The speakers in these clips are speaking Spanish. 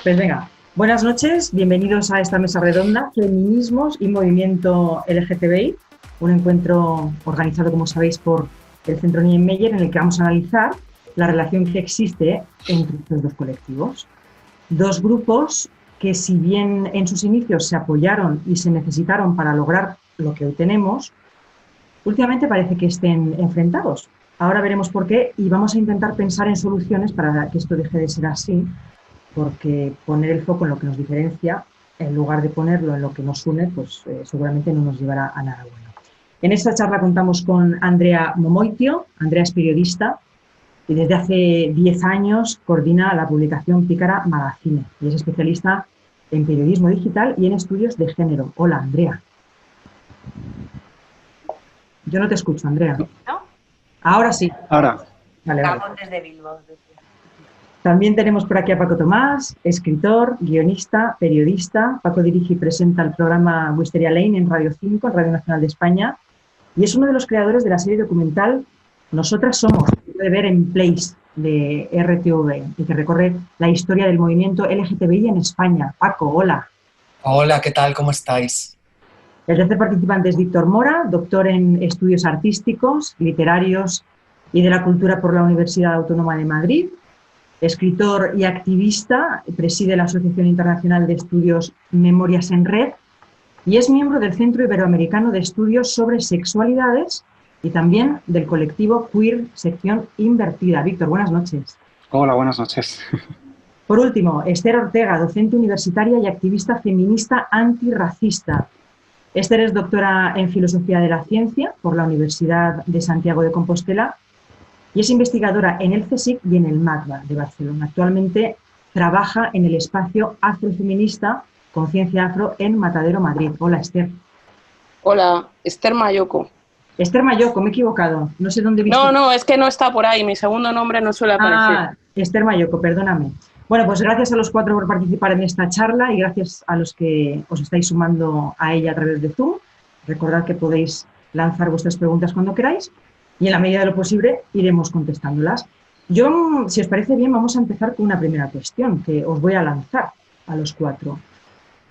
Pues venga, buenas noches, bienvenidos a esta mesa redonda, Feminismos y Movimiento LGTBI, un encuentro organizado, como sabéis, por el Centro Niemeyer, en el que vamos a analizar la relación que existe entre estos dos colectivos. Dos grupos que, si bien en sus inicios se apoyaron y se necesitaron para lograr lo que hoy tenemos, últimamente parece que estén enfrentados. Ahora veremos por qué y vamos a intentar pensar en soluciones para que esto deje de ser así, porque poner el foco en lo que nos diferencia, en lugar de ponerlo en lo que nos une, pues seguramente no nos llevará a nada bueno. En esta charla contamos con Andrea Momoitio. Andrea es periodista y desde hace 10 años coordina la publicación Pícara Magazine y es especialista en periodismo digital y en estudios de género. Hola, Andrea. Yo no te escucho, Andrea. ¿No? Ahora sí. Ahora. Vale. Desde Bilbao. También tenemos por aquí a Paco Tomás, escritor, guionista, periodista. Paco dirige y presenta el programa Wisteria Lane en Radio 5, en Radio Nacional de España, y es uno de los creadores de la serie documental Nosotras Somos, que puede ver en Place de RTV y que recorre la historia del movimiento LGTBI en España. Paco, hola. Hola, ¿qué tal? ¿Cómo estáis? El tercer participante es Víctor Mora, doctor en estudios artísticos, literarios y de la cultura por la Universidad Autónoma de Madrid. Escritor y activista, preside la Asociación Internacional de Estudios Memorias en Red y es miembro del Centro Iberoamericano de Estudios sobre Sexualidades y también del colectivo Queer Sección Invertida. Víctor, buenas noches. Hola, buenas noches. Por último, Esther Ortega, docente universitaria y activista feminista antirracista. Esther es doctora en Filosofía de la Ciencia por la Universidad de Santiago de Compostela y es investigadora en el CSIC y en el MACBA de Barcelona. Actualmente trabaja en el espacio afrofeminista Conciencia Afro en Matadero, Madrid. Hola, Esther. Hola, Esther Mayoko. Esther Mayoko, me he equivocado. No sé dónde he visto. No, es que no está por ahí. Mi segundo nombre no suele aparecer. Esther Mayoko, perdóname. Bueno, pues gracias a los cuatro por participar en esta charla y gracias a los que os estáis sumando a ella a través de Zoom. Recordad que podéis lanzar vuestras preguntas cuando queráis y en la medida de lo posible iremos contestándolas. Yo, si os parece bien, vamos a empezar con una primera cuestión que os voy a lanzar a los cuatro.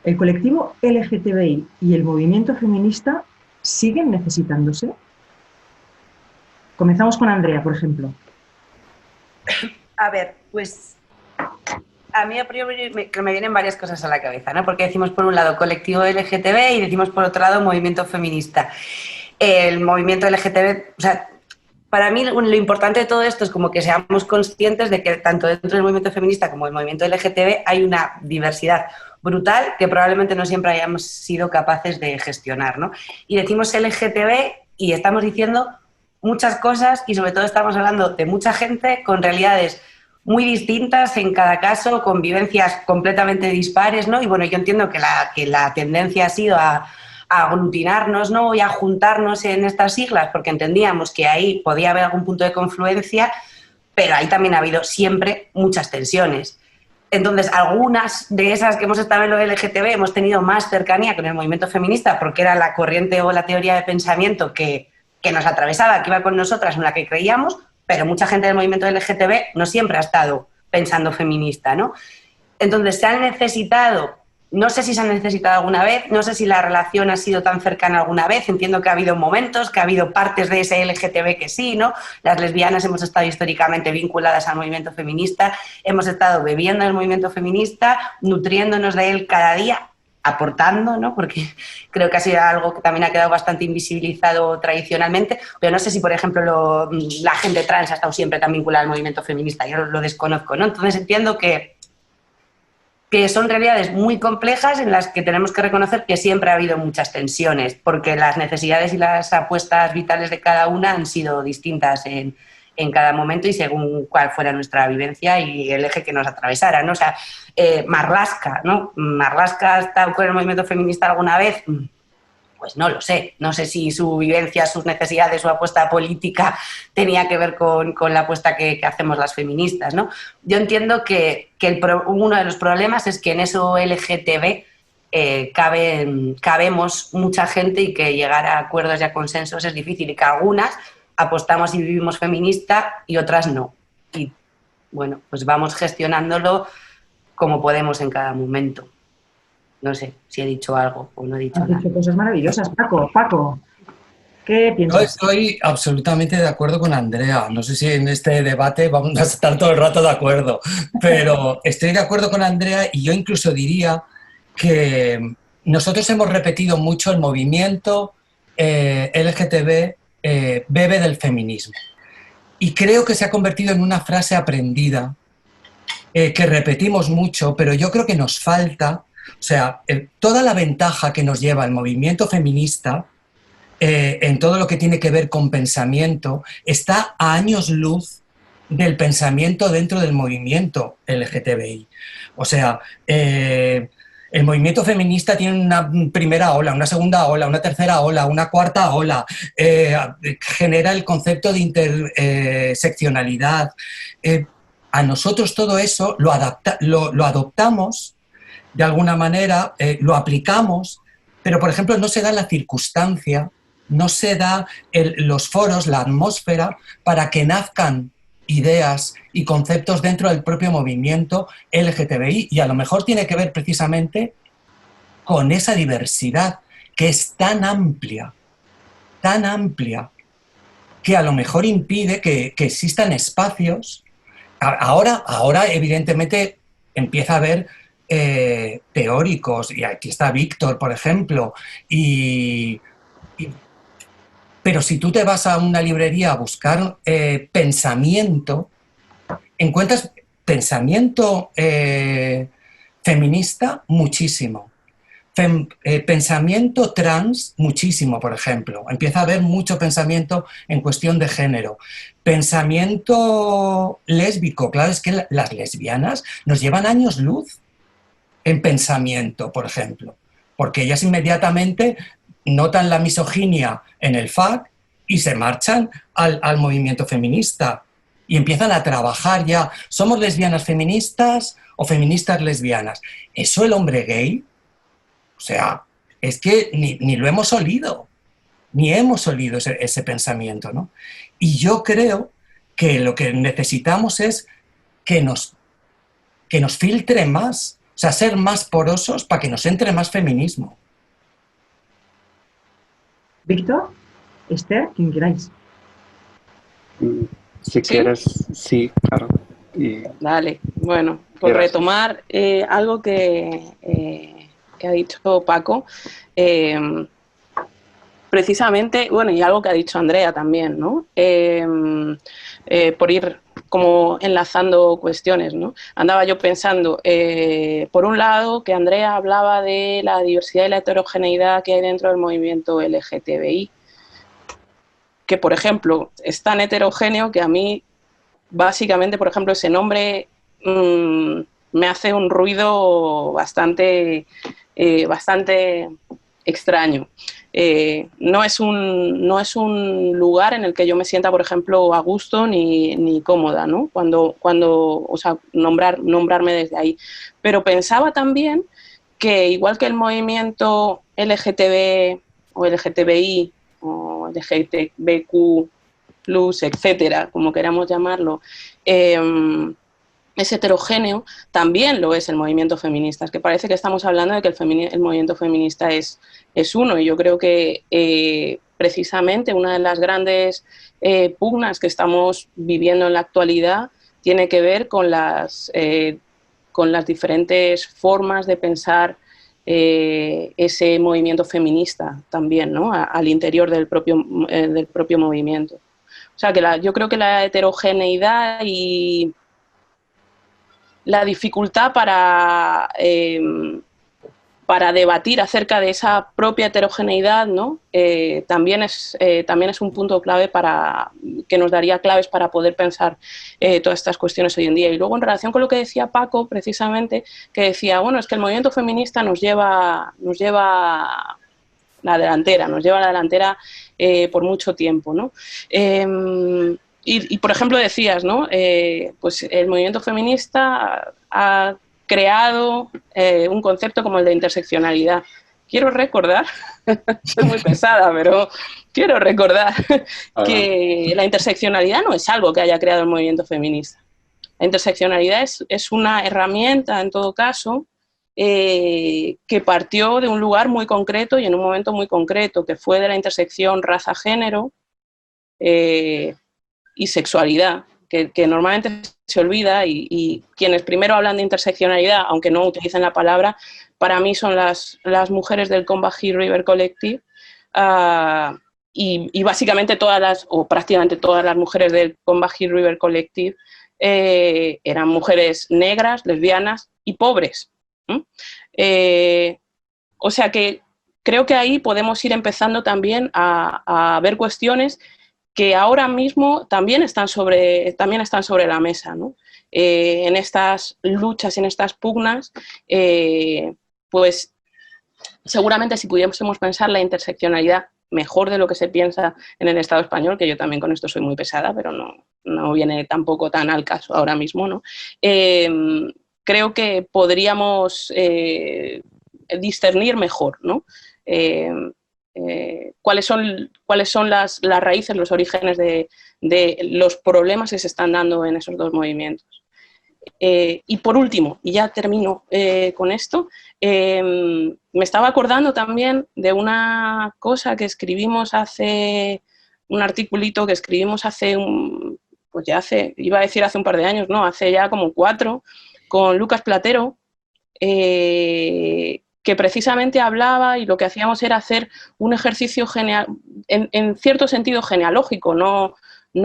¿El colectivo LGTBI y el movimiento feminista siguen necesitándose? Comenzamos con Andrea, por ejemplo. A ver, pues a mí a priori me vienen varias cosas a la cabeza, ¿no? Porque decimos por un lado colectivo LGTB y decimos por otro lado movimiento feminista. El movimiento LGTB, o sea, para mí lo importante de todo esto es como que seamos conscientes de que tanto dentro del movimiento feminista como del movimiento LGTB hay una diversidad brutal que probablemente no siempre hayamos sido capaces de gestionar, ¿no? Y decimos LGTB y estamos diciendo muchas cosas y sobre todo estamos hablando de mucha gente con realidades muy distintas en cada caso, con vivencias completamente dispares, ¿no? Y bueno, yo entiendo que la tendencia ha sido a aglutinarnos, ¿no? Y a juntarnos en estas siglas, porque entendíamos que ahí podía haber algún punto de confluencia, pero ahí también ha habido siempre muchas tensiones. Entonces, algunas de esas que hemos estado en lo LGTB hemos tenido más cercanía con el movimiento feminista, porque era la corriente o la teoría de pensamiento que nos atravesaba, que iba con nosotras, en la que creíamos, pero mucha gente del movimiento LGTB no siempre ha estado pensando feminista, ¿no? Entonces, se han necesitado. No sé si se han necesitado alguna vez, no sé si la relación ha sido tan cercana alguna vez, entiendo que ha habido momentos, que ha habido partes de ese LGTB que sí, ¿no? Las lesbianas hemos estado históricamente vinculadas al movimiento feminista, hemos estado bebiendo del movimiento feminista, nutriéndonos de él cada día, aportando, ¿no? Porque creo que ha sido algo que también ha quedado bastante invisibilizado tradicionalmente, pero no sé si, por ejemplo, la gente trans ha estado siempre tan vinculada al movimiento feminista, yo lo desconozco, ¿no? Entonces entiendo que son realidades muy complejas en las que tenemos que reconocer que siempre ha habido muchas tensiones, porque las necesidades y las apuestas vitales de cada una han sido distintas en cada momento y según cuál fuera nuestra vivencia y el eje que nos atravesara, ¿no? O sea, Marlaska, ¿no? ¿Marlaska ha estado con el movimiento feminista alguna vez? Pues no lo sé. No sé si su vivencia, sus necesidades, su apuesta política tenía que ver con la apuesta que hacemos las feministas, ¿no? Yo entiendo que uno de los problemas es que en eso LGTB cabemos mucha gente y que llegar a acuerdos y a consensos es difícil y que algunas apostamos y vivimos feminista y otras no. Y bueno, pues vamos gestionándolo como podemos en cada momento. No sé si he dicho algo o no he dicho Has nada. dicho cosas maravillosas. Paco, ¿qué Yo piensas? estoy absolutamente de acuerdo con Andrea. No sé si en este debate vamos a estar todo el rato de acuerdo, pero estoy de acuerdo con Andrea y yo incluso diría que nosotros hemos repetido mucho el movimiento LGTB bebe del feminismo. Y creo que se ha convertido en una frase aprendida que repetimos mucho, pero yo creo que nos falta, o sea, toda la ventaja que nos lleva el movimiento feminista en todo lo que tiene que ver con pensamiento está a años luz del pensamiento dentro del movimiento LGTBI. O sea, el movimiento feminista tiene una primera ola, una segunda ola, una tercera ola, una cuarta ola, genera el concepto de interseccionalidad. A nosotros todo eso lo adoptamos de alguna manera, lo aplicamos, pero por ejemplo no se da la circunstancia, no se da los foros, la atmósfera para que nazcan ideas y conceptos dentro del propio movimiento LGTBI, y a lo mejor tiene que ver precisamente con esa diversidad que es tan amplia, que a lo mejor impide que existan espacios. Ahora evidentemente empieza a haber teóricos, y aquí está Víctor, por ejemplo, pero si tú te vas a una librería a buscar pensamiento, encuentras pensamiento feminista muchísimo. Pensamiento trans, muchísimo, por ejemplo. Empieza a haber mucho pensamiento en cuestión de género. Pensamiento lésbico, claro, es que las lesbianas nos llevan años luz en pensamiento, por ejemplo, porque ellas inmediatamente notan la misoginia en el FAC y se marchan al movimiento feminista y empiezan a trabajar ya. ¿Somos lesbianas feministas o feministas lesbianas? ¿Eso el hombre gay? O sea, es que ni lo hemos olido, ni hemos olido ese pensamiento, ¿no? Y yo creo que lo que necesitamos es que nos filtre más, o sea, ser más porosos para que nos entre más feminismo. Víctor, Esther, quien queráis. Si quieres, sí, claro. Dale, bueno, por retomar algo que ha dicho Paco, precisamente, bueno, y algo que ha dicho Andrea también, ¿no? Por ir como enlazando cuestiones, ¿no? Andaba yo pensando, por un lado, que Andrea hablaba de la diversidad y la heterogeneidad que hay dentro del movimiento LGTBI, que, por ejemplo, es tan heterogéneo que a mí, básicamente, por ejemplo, ese nombre me hace un ruido bastante extraño. No es un lugar en el que yo me sienta, por ejemplo, a gusto ni cómoda, ¿no? Cuando o sea, nombrarme desde ahí. Pero pensaba también que, igual que el movimiento LGTB o LGTBI o LGTBQ+, etcétera, como queramos llamarlo, es heterogéneo, también lo es el movimiento feminista. Es que parece que estamos hablando de que el movimiento feminista es uno, y yo creo que precisamente una de las grandes pugnas que estamos viviendo en la actualidad tiene que ver con las diferentes formas de pensar ese movimiento feminista también, ¿no? Al interior del propio movimiento. O sea, que yo creo que la heterogeneidad y la dificultad para debatir acerca de esa propia heterogeneidad, ¿no? También es un punto clave que nos daría claves para poder pensar todas estas cuestiones hoy en día. Y luego, en relación con lo que decía Paco, precisamente, que decía, bueno, es que el movimiento feminista nos lleva a la delantera por mucho tiempo, ¿no? Y, por ejemplo, decías, ¿no? Pues el movimiento feminista ha creado un concepto como el de interseccionalidad. Quiero recordar, soy muy pesada, pero quiero recordar que la interseccionalidad no es algo que haya creado el movimiento feminista. La interseccionalidad es una herramienta, en todo caso, que partió de un lugar muy concreto y en un momento muy concreto, que fue de la intersección raza-género y sexualidad, que normalmente se olvida y quienes primero hablan de interseccionalidad, aunque no utilicen la palabra, para mí son las mujeres del Combahee River Collective, y básicamente todas las, o prácticamente todas las mujeres del Combahee River Collective eran mujeres negras, lesbianas y pobres. O sea que creo que ahí podemos ir empezando también a ver cuestiones que ahora mismo también están sobre la mesa, ¿no? En estas luchas, en estas pugnas, pues seguramente si pudiésemos pensar la interseccionalidad mejor de lo que se piensa en el Estado español, que yo también con esto soy muy pesada, pero no viene tampoco tan al caso ahora mismo, ¿no? Creo que podríamos discernir mejor, ¿no? Cuáles son las raíces, los orígenes de los problemas que se están dando en esos dos movimientos. Y por último, y ya termino con esto, me estaba acordando también de una cosa que escribimos un articulito que escribimos iba a decir hace un par de años, no, hace ya como 4, con Lucas Platero, que precisamente hablaba y lo que hacíamos era hacer un ejercicio en cierto sentido genealógico, no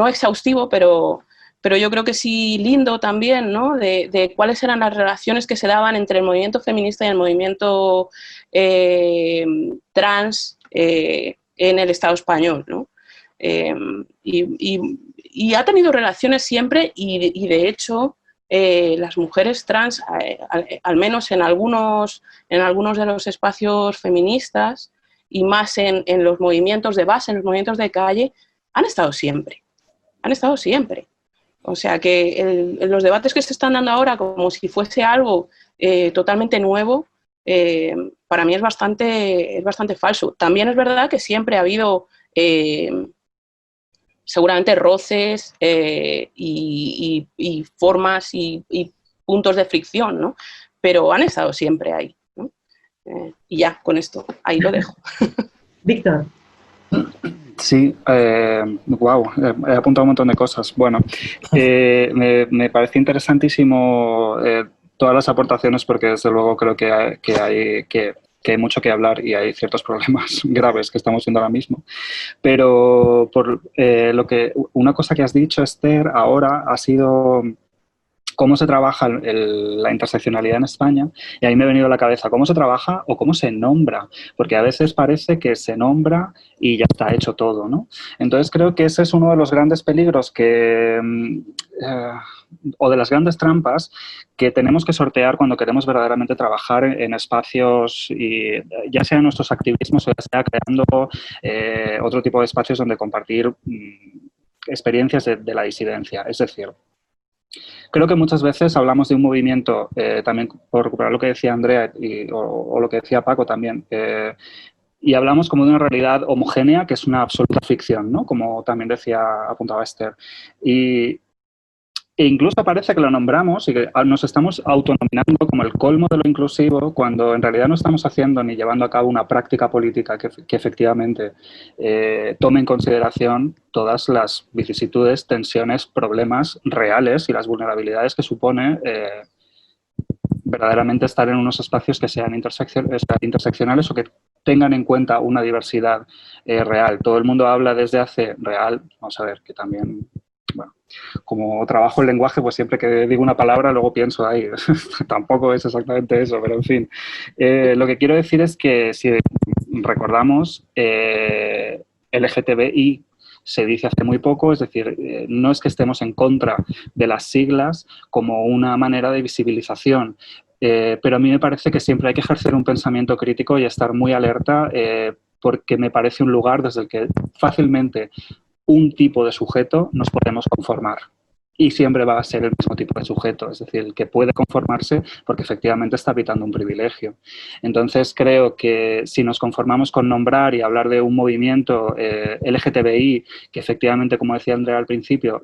exhaustivo, pero yo creo que sí lindo también, ¿no? De cuáles eran las relaciones que se daban entre el movimiento feminista y el movimiento trans en el Estado español, ¿no? Y ha tenido relaciones siempre y de hecho las mujeres trans, al menos en algunos de los espacios feministas y más en los movimientos de base, en los movimientos de calle, han estado siempre. O sea que los debates que se están dando ahora como si fuese algo totalmente nuevo, para mí es bastante falso. También es verdad que siempre ha habido seguramente roces y formas y puntos de fricción, ¿no? Pero han estado siempre ahí, ¿no? Y ya, con esto, ahí lo dejo. Víctor. Sí, wow, he apuntado un montón de cosas. Bueno, me parece interesantísimo todas las aportaciones porque desde luego creo que hay mucho que hablar y hay ciertos problemas graves que estamos viendo ahora mismo. Pero por una cosa que has dicho, Esther, ahora ha sido cómo se trabaja la interseccionalidad en España, y ahí me ha venido a la cabeza cómo se trabaja o cómo se nombra, porque a veces parece que se nombra y ya está hecho todo, ¿no? Entonces creo que ese es uno de los grandes peligros o de las grandes trampas que tenemos que sortear cuando queremos verdaderamente trabajar en espacios, y ya sea en nuestros activismos o ya sea creando otro tipo de espacios donde compartir experiencias de la disidencia. Es decir, creo que muchas veces hablamos de un movimiento, también por recuperar lo que decía Andrea o lo que decía Paco también, y hablamos como de una realidad homogénea que es una absoluta ficción, ¿no? Como también apuntaba Esther. E incluso parece que lo nombramos y que nos estamos autonominando como el colmo de lo inclusivo cuando en realidad no estamos haciendo ni llevando a cabo una práctica política que efectivamente tome en consideración todas las vicisitudes, tensiones, problemas reales y las vulnerabilidades que supone verdaderamente estar en unos espacios que sean interseccionales o que tengan en cuenta una diversidad real. Todo el mundo habla desde hace real, vamos a ver, que también... Bueno, como trabajo el lenguaje, pues siempre que digo una palabra luego pienso ahí. Tampoco es exactamente eso, pero en fin. Lo que quiero decir es que si recordamos, LGTBI se dice hace muy poco, es decir, no es que estemos en contra de las siglas como una manera de visibilización, pero a mí me parece que siempre hay que ejercer un pensamiento crítico y estar muy alerta porque me parece un lugar desde el que fácilmente un tipo de sujeto nos podemos conformar y siempre va a ser el mismo tipo de sujeto, es decir, el que puede conformarse porque efectivamente está habitando un privilegio. Entonces creo que si nos conformamos con nombrar y hablar de un movimiento LGTBI que efectivamente, como decía Andrea al principio,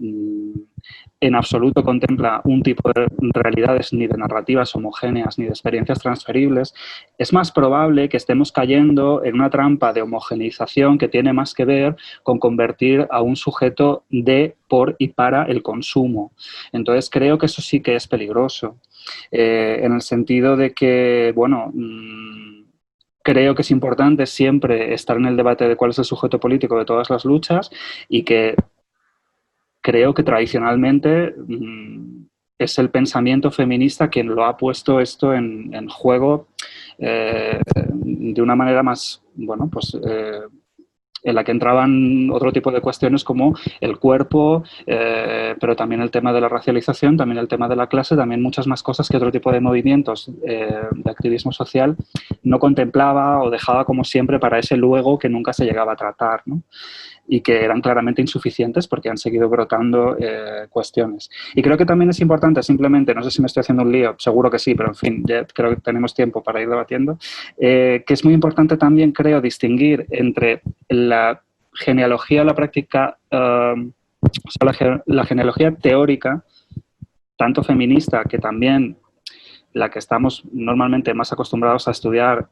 en absoluto contempla un tipo de realidades ni de narrativas homogéneas ni de experiencias transferibles, es más probable que estemos cayendo en una trampa de homogeneización que tiene más que ver con convertir a un sujeto de, por y para el consumo. Entonces creo que eso sí que es peligroso, en el sentido de que, bueno, creo que es importante siempre estar en el debate de cuál es el sujeto político de todas las luchas y que creo que tradicionalmente es el pensamiento feminista quien lo ha puesto esto en juego de una manera más, bueno, pues en la que entraban otro tipo de cuestiones como el cuerpo, pero también el tema de la racialización, también el tema de la clase, también muchas más cosas que otro tipo de movimientos de activismo social no contemplaba o dejaba como siempre para ese luego que nunca se llegaba a tratar, ¿no? Y que eran claramente insuficientes porque han seguido brotando cuestiones. Y creo que también es importante, simplemente, no sé si me estoy haciendo un lío, seguro que sí, pero en fin, ya creo que tenemos tiempo para ir debatiendo, que es muy importante también, creo, distinguir entre la genealogía, la práctica, o sea, la genealogía teórica, tanto feminista que también la que estamos normalmente más acostumbrados a estudiar,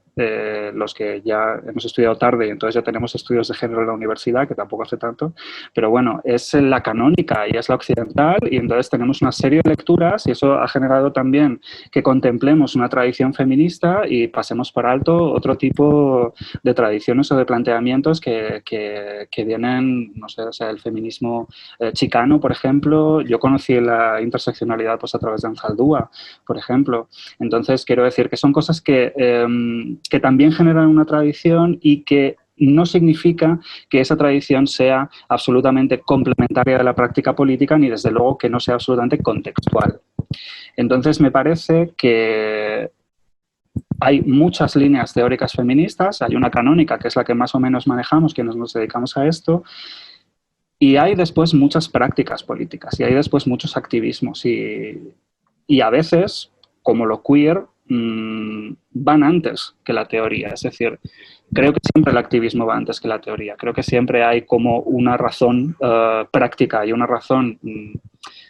los que ya hemos estudiado tarde y entonces ya tenemos estudios de género en la universidad, que tampoco hace tanto, pero bueno, es la canónica y es la occidental y entonces tenemos una serie de lecturas y eso ha generado también que contemplemos una tradición feminista y pasemos por alto otro tipo de tradiciones o de planteamientos que vienen, no sé, o sea, el feminismo chicano, por ejemplo. Yo conocí la interseccionalidad pues a través de Anzaldúa, por ejemplo. Entonces, quiero decir que son cosas que también generan una tradición y que no significa que esa tradición sea absolutamente complementaria de la práctica política ni, desde luego, que no sea absolutamente contextual. Entonces, me parece que hay muchas líneas teóricas feministas, hay una canónica, que es la que más o menos manejamos, quienes nos dedicamos a esto, y hay después muchas prácticas políticas, y hay después muchos activismos, y a veces, como lo queer, van antes que la teoría. Es decir, creo que siempre el activismo va antes que la teoría. Creo que siempre hay como una razón práctica y una razón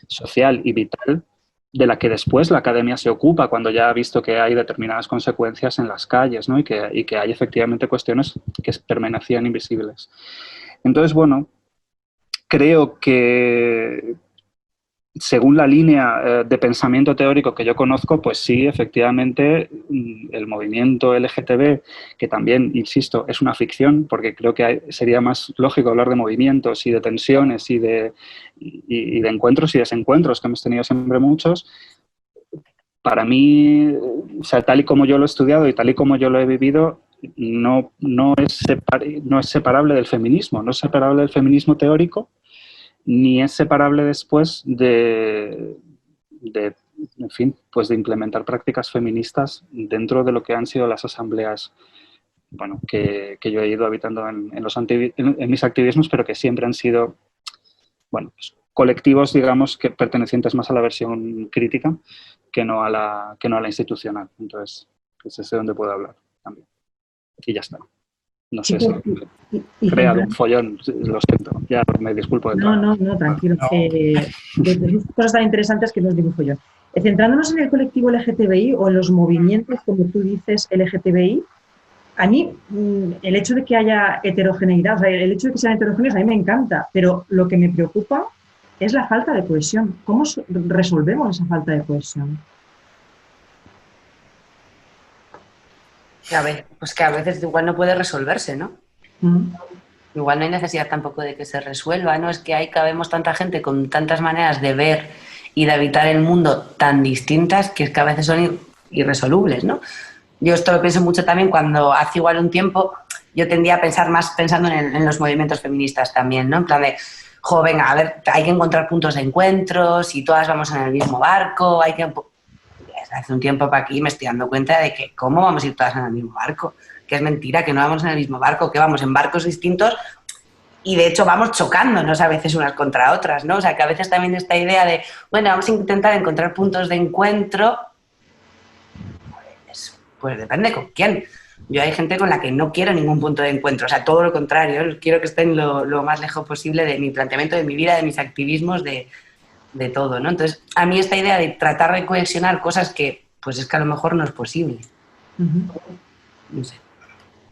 social y vital de la que después la academia se ocupa cuando ya ha visto que hay determinadas consecuencias en las calles, ¿no? y que hay efectivamente cuestiones que permanecían invisibles. Entonces, bueno, creo que según la línea de pensamiento teórico que yo conozco, pues sí, efectivamente, el movimiento LGTB, que también, insisto, es una ficción, porque creo que sería más lógico hablar de movimientos y de tensiones y de encuentros y desencuentros, que hemos tenido siempre muchos. Para mí, o sea, tal y como yo lo he estudiado y tal y como yo lo he vivido, no es separable del feminismo, no es separable del feminismo teórico, ni es separable después en fin, pues de implementar prácticas feministas dentro de lo que han sido las asambleas, bueno, que yo he ido habitando en mis activismos, pero que siempre han sido, bueno, pues, colectivos, digamos, que pertenecientes más a la versión crítica que no a la institucional. Entonces, pues es de donde puedo hablar también. Y ya está. No sé si he creado un follón, lo siento, ya me disculpo de todo. No, tranquilo. No. De cosas tan interesantes que nos digo un follón. Centrándonos en el colectivo LGTBI o en los movimientos, como tú dices, LGTBI, a mí el hecho de que haya heterogeneidad, o sea, el hecho de que sean heterogéneos a mí me encanta, pero lo que me preocupa es la falta de cohesión. ¿Cómo resolvemos esa falta de cohesión? A ver, pues que a veces igual no puede resolverse, ¿no? Igual no hay necesidad tampoco de que se resuelva, ¿no? Es que ahí cabemos tanta gente con tantas maneras de ver y de habitar el mundo tan distintas que es que a veces son irresolubles, ¿no? Yo esto lo pienso mucho también cuando hace igual un tiempo yo tendía a pensar más pensando en los movimientos feministas también, ¿no? En plan de, venga, a ver, hay que encontrar puntos de encuentro, si todas vamos en el mismo barco, hay que... Hace un tiempo para aquí me estoy dando cuenta de que cómo vamos a ir todas en el mismo barco, que es mentira, que no vamos en el mismo barco, que vamos en barcos distintos y de hecho vamos chocándonos a veces unas contra otras, ¿no? O sea, que a veces también esta idea de, bueno, vamos a intentar encontrar puntos de encuentro, pues depende con quién. Yo hay gente con la que no quiero ningún punto de encuentro, o sea, todo lo contrario, quiero que estén lo más lejos posible de mi planteamiento, de mi vida, de mis activismos, de de todo, ¿no? Entonces, a mí esta idea de tratar de cohesionar cosas que, pues es que a lo mejor no es posible. No sé.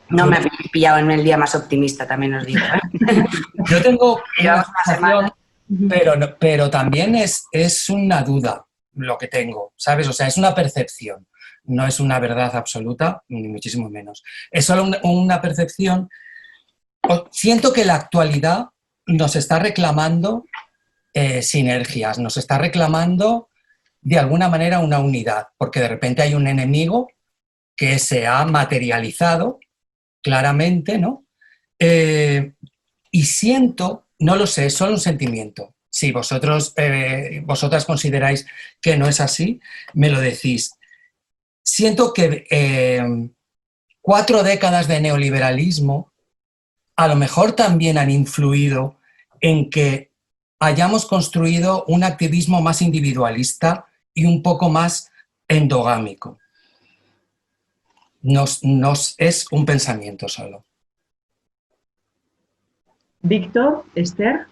No me habéis pillado en el día más optimista, también os digo, ¿eh? Yo tengo Llevamos una semana. pero también es una duda lo que tengo, ¿sabes? O sea, es una percepción, no es una verdad absoluta, ni muchísimo menos. Es solo una percepción. Siento que la actualidad nos está reclamando sinergias, nos está reclamando de alguna manera una unidad, porque de repente hay un enemigo que se ha materializado claramente, ¿no? Y siento, no lo sé, es solo un sentimiento. Si vosotras consideráis que no es así, me lo decís. Siento que 4 décadas de neoliberalismo a lo mejor también han influido en que hayamos construido un activismo más individualista y un poco más endogámico. Es un pensamiento solo. Víctor, Esther,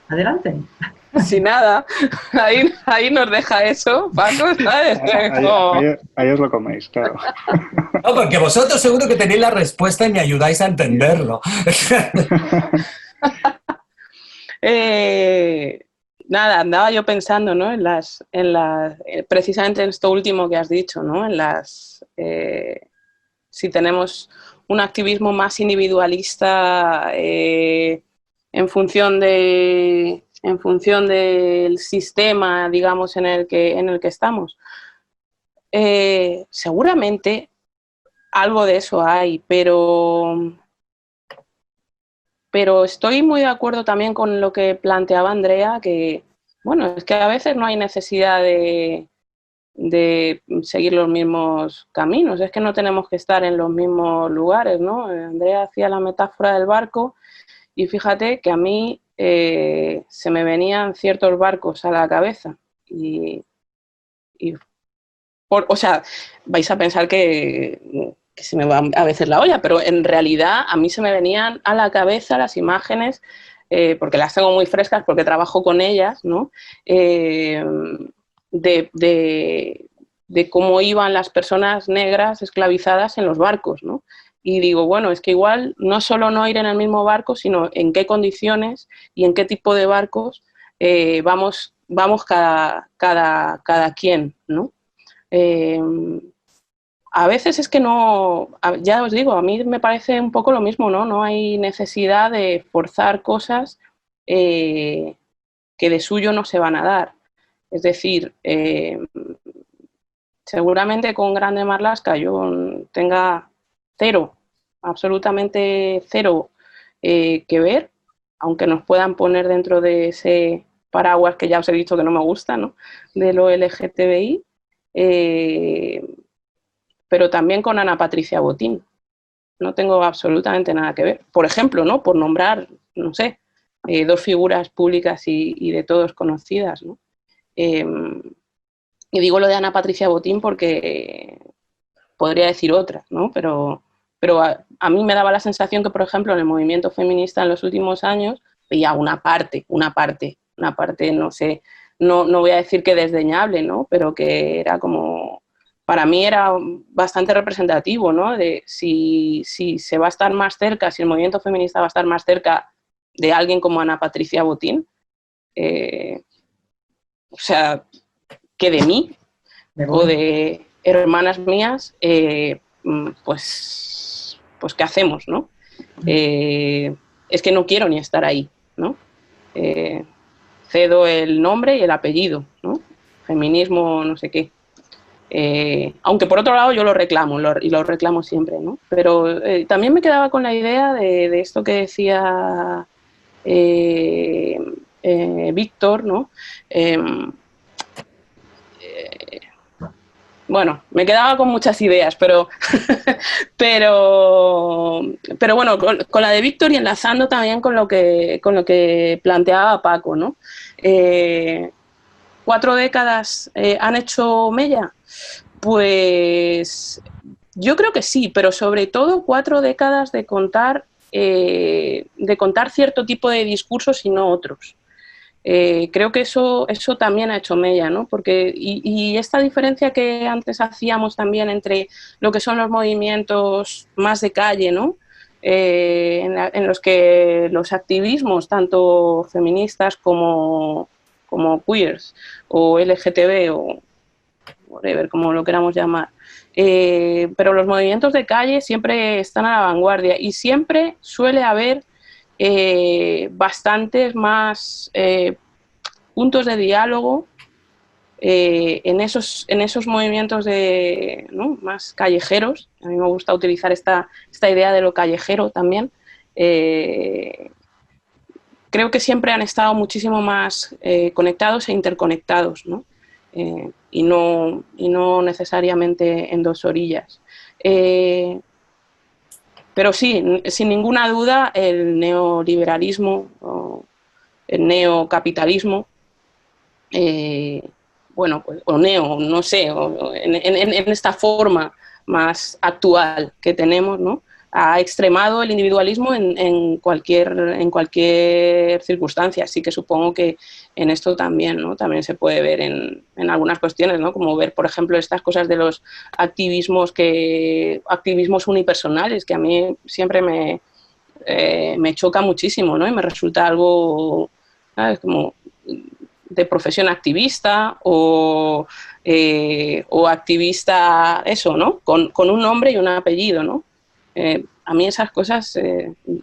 adelante. Sin nada, ahí nos deja eso, Paco, ¿sabes? Ahí os lo coméis, claro. No, porque vosotros seguro que tenéis la respuesta y me ayudáis a entenderlo. Nada, andaba yo pensando, ¿no? Precisamente en esto último que has dicho, ¿no? Si tenemos un activismo más individualista en función del sistema, digamos, en el que estamos. Seguramente algo de eso hay, pero estoy muy de acuerdo también con lo que planteaba Andrea, que, bueno, es que a veces no hay necesidad de seguir los mismos caminos, es que no tenemos que estar en los mismos lugares, ¿no? Andrea hacía la metáfora del barco y fíjate que a mí se me venían ciertos barcos a la cabeza o sea, vais a pensar que se me va a veces la olla, pero en realidad a mí se me venían a la cabeza las imágenes, porque las tengo muy frescas, porque trabajo con ellas, ¿no? De cómo iban las personas negras esclavizadas en los barcos, ¿no? Y digo, bueno, es que igual no solo no ir en el mismo barco, sino en qué condiciones y en qué tipo de barcos vamos cada quien, ¿no? A veces es que no, ya os digo, a mí me parece un poco lo mismo, ¿no? No hay necesidad de forzar cosas que de suyo no se van a dar. Es decir, seguramente con Grande Marlaska yo tenga cero, absolutamente cero que ver, aunque nos puedan poner dentro de ese paraguas que ya os he dicho que no me gusta, ¿no? De lo LGTBI. Pero también con Ana Patricia Botín. No tengo absolutamente nada que ver. Por ejemplo, ¿no? Por nombrar, no sé, 2 figuras públicas y de todos conocidas, ¿no? Y digo lo de Ana Patricia Botín porque podría decir otras, ¿no? Pero a mí me daba la sensación que, por ejemplo, en el movimiento feminista en los últimos años veía una parte, no sé, no voy a decir que desdeñable, ¿no? Pero que era como, para mí era bastante representativo, ¿no? De si se va a estar más cerca, si el movimiento feminista va a estar más cerca de alguien como Ana Patricia Botín, o sea, que de mí o de hermanas mías, pues ¿qué hacemos, no? Es que no quiero ni estar ahí, ¿no? Cedo el nombre y el apellido, ¿no? Feminismo, no sé qué. Aunque por otro lado yo lo reclamo y lo reclamo siempre, ¿no? Pero también me quedaba con la idea de esto que decía Víctor, ¿no? Bueno, me quedaba con muchas ideas, pero bueno, con la de Víctor y enlazando también con lo que planteaba Paco, ¿no? 4 décadas han hecho mella. Pues yo creo que sí, pero sobre todo 4 décadas de contar cierto tipo de discursos y no otros. Creo que eso también ha hecho mella, ¿no? Porque, y esta diferencia que antes hacíamos también entre lo que son los movimientos más de calle, ¿no? En los que los activismos, tanto feministas como queers o LGTB o whatever, como lo queramos llamar, pero los movimientos de calle siempre están a la vanguardia y siempre suele haber bastantes más puntos de diálogo en esos movimientos ¿no? más callejeros. A mí me gusta utilizar esta idea de lo callejero también. Creo que siempre han estado muchísimo más conectados e interconectados, ¿no? Y no necesariamente en dos orillas. Pero sí, sin ninguna duda, el neoliberalismo o el neocapitalismo, bueno, pues, o neo, no sé, en esta forma más actual que tenemos, ¿no? Ha extremado el individualismo en cualquier circunstancia, así que supongo que en esto también, ¿no? También se puede ver en algunas cuestiones, ¿no? Como ver, por ejemplo, estas cosas de los activismos unipersonales, que a mí siempre me choca muchísimo, ¿no? Y me resulta algo, ¿sabes? Como de profesión activista o activista, eso, ¿no? Con un nombre y un apellido, ¿no? A mí esas cosas,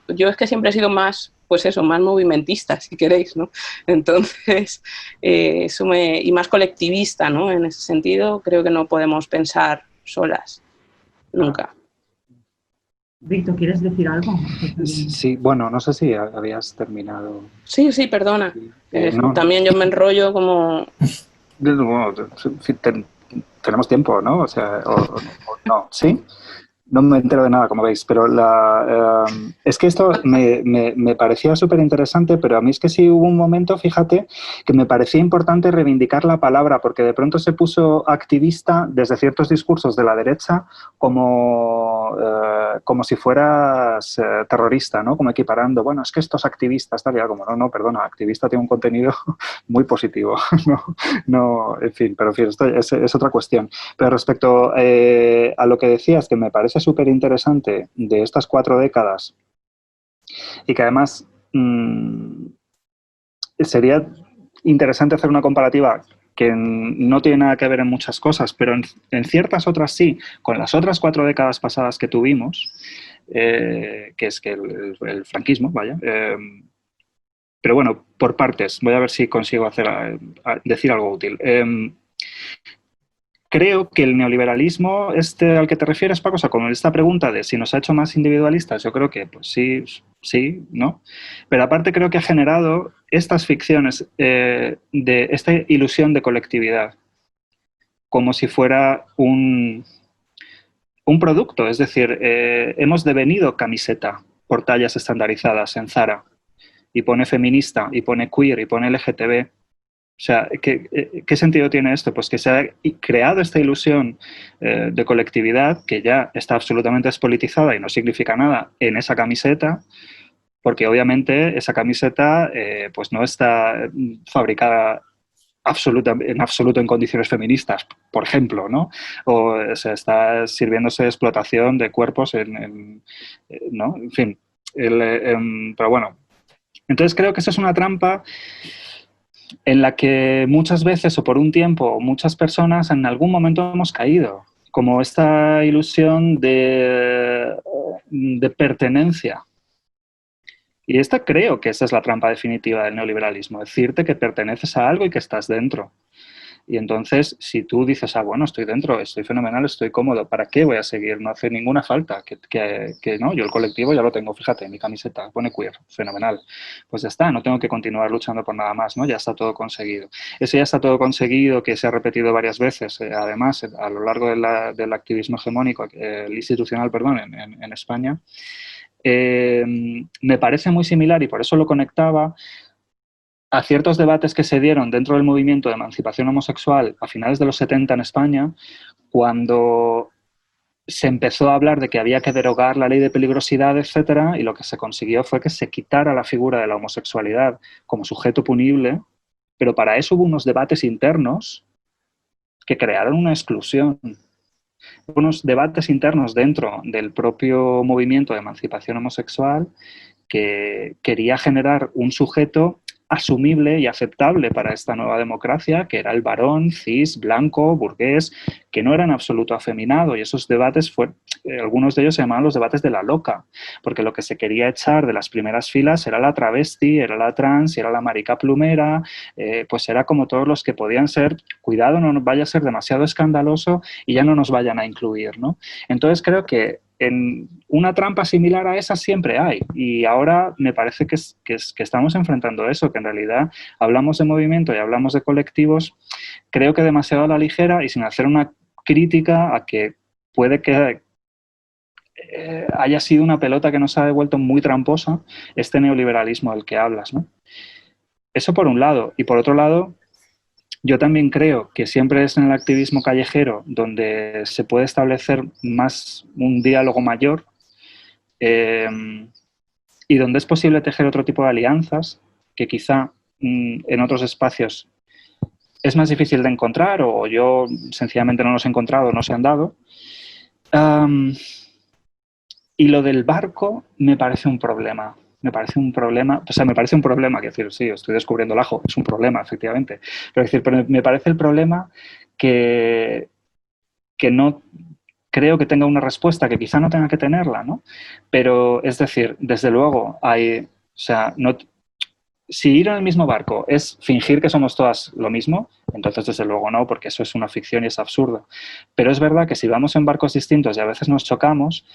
yo es que siempre he sido más, pues eso, más movimentista, si queréis, ¿no? Entonces, y más colectivista, ¿no? En ese sentido, creo que no podemos pensar solas, nunca. Víctor, ¿quieres decir algo? Sí, bueno, no sé si habías terminado. Sí, perdona. No, también yo me enrollo como... Bueno, tenemos tiempo, ¿no? O sea, o no, ¿sí? No me entero de nada, como veis, pero es que esto me parecía súper interesante, pero a mí es que sí hubo un momento, fíjate, que me parecía importante reivindicar la palabra, porque de pronto se puso activista desde ciertos discursos de la derecha como si fueras terrorista, ¿no? Como equiparando, bueno, es que estos activistas, tal, ya como, no, perdona, activista tiene un contenido muy positivo, no, en fin, pero en fin, esto es otra cuestión. Pero respecto a lo que decías, que me parece súper interesante de estas 4 décadas y que además sería interesante hacer una comparativa que no tiene nada que ver en muchas cosas, pero en ciertas otras sí, con las otras 4 décadas pasadas que tuvimos, que es que el franquismo, vaya. Pero bueno, por partes, voy a ver si consigo decir algo útil. Creo que el neoliberalismo al que te refieres, Paco, o sea, con esta pregunta de si nos ha hecho más individualistas, yo creo que pues sí, ¿no? Pero aparte creo que ha generado estas ficciones de esta ilusión de colectividad, como si fuera un producto, es decir, hemos devenido camiseta por tallas estandarizadas en Zara y pone feminista, y pone queer, y pone LGTB. O sea, ¿qué sentido tiene esto? Pues que se ha creado esta ilusión de colectividad que ya está absolutamente despolitizada y no significa nada en esa camiseta, porque obviamente esa camiseta pues no está fabricada en absoluto en condiciones feministas, por ejemplo, ¿no? O se está sirviéndose de explotación de cuerpos ¿no? En fin. Pero bueno, entonces creo que esa es una trampa en la que muchas veces o por un tiempo muchas personas en algún momento hemos caído, como esta ilusión de pertenencia. Y creo que esa es la trampa definitiva del neoliberalismo, decirte que perteneces a algo y que estás dentro. Y entonces, si tú dices, bueno, estoy dentro, estoy fenomenal, estoy cómodo, ¿para qué voy a seguir? No hace ninguna falta, que no, yo el colectivo ya lo tengo, fíjate, mi camiseta pone queer, fenomenal. Pues ya está, no tengo que continuar luchando por nada más, ¿no? Ya está todo conseguido. Eso ya está todo conseguido, que se ha repetido varias veces, además, a lo largo del activismo hegemónico, el institucional, perdón, en España, me parece muy similar y por eso lo conectaba a ciertos debates que se dieron dentro del movimiento de emancipación homosexual a finales de los 70 en España, cuando se empezó a hablar de que había que derogar la ley de peligrosidad, etcétera, y lo que se consiguió fue que se quitara la figura de la homosexualidad como sujeto punible Pero para eso hubo unos debates internos que crearon una exclusión. Unos debates internos dentro del propio movimiento de emancipación homosexual que quería generar un sujeto asumible y aceptable para esta nueva democracia, que era el varón, cis, blanco, burgués, que no era en absoluto afeminado. Y esos debates, algunos de ellos se llamaban los debates de la loca, porque lo que se quería echar de las primeras filas era la travesti, era la trans, era la marica plumera, pues era como todos los que podían ser, cuidado, no vaya a ser demasiado escandaloso y ya no nos vayan a incluir, ¿no? Entonces creo que en una trampa similar a esa siempre hay, y ahora me parece que estamos enfrentando eso, que en realidad hablamos de movimiento y hablamos de colectivos, creo que demasiado a la ligera y sin hacer una crítica a que puede que haya sido una pelota que nos ha devuelto muy tramposa este neoliberalismo del que hablas, ¿no? Eso por un lado. Y por otro lado, yo también creo que siempre es en el activismo callejero donde se puede establecer más un diálogo mayor y donde es posible tejer otro tipo de alianzas que quizá en otros espacios es más difícil de encontrar, o yo sencillamente no los he encontrado, no se han dado. Y lo del barco me parece un problema. Me parece un problema, quiero decir, sí, estoy descubriendo el ajo, es un problema, efectivamente. Pero me parece el problema que no creo que tenga una respuesta, que quizá no tenga que tenerla, ¿no? Pero, es decir, desde luego, si ir en el mismo barco es fingir que somos todas lo mismo, entonces desde luego no, porque eso es una ficción y es absurdo. Pero es verdad que si vamos en barcos distintos y a veces nos chocamos,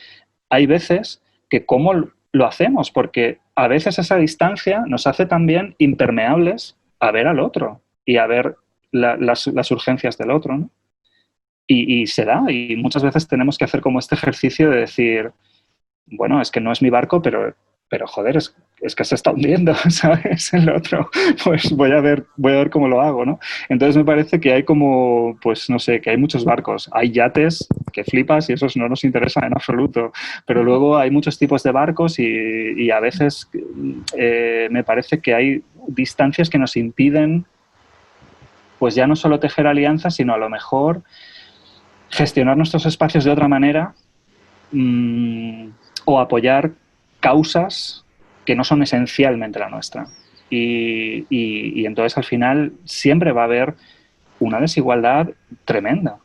hay veces que cómo lo hacemos, porque a veces esa distancia nos hace también impermeables a ver al otro y a ver las urgencias del otro, ¿no? Y se da, y muchas veces tenemos que hacer como este ejercicio de decir, bueno, es que no es mi barco, pero joder, es que se está hundiendo, ¿sabes? El otro, pues voy a ver cómo lo hago, ¿no? Entonces me parece que hay como, pues no sé, que hay muchos barcos. Hay yates que flipas y esos no nos interesan en absoluto, pero luego hay muchos tipos de barcos y a veces me parece que hay distancias que nos impiden, pues ya no solo tejer alianzas, sino a lo mejor gestionar nuestros espacios de otra manera o apoyar causas que no son esencialmente la nuestra. Y entonces al final siempre va a haber una desigualdad tremenda,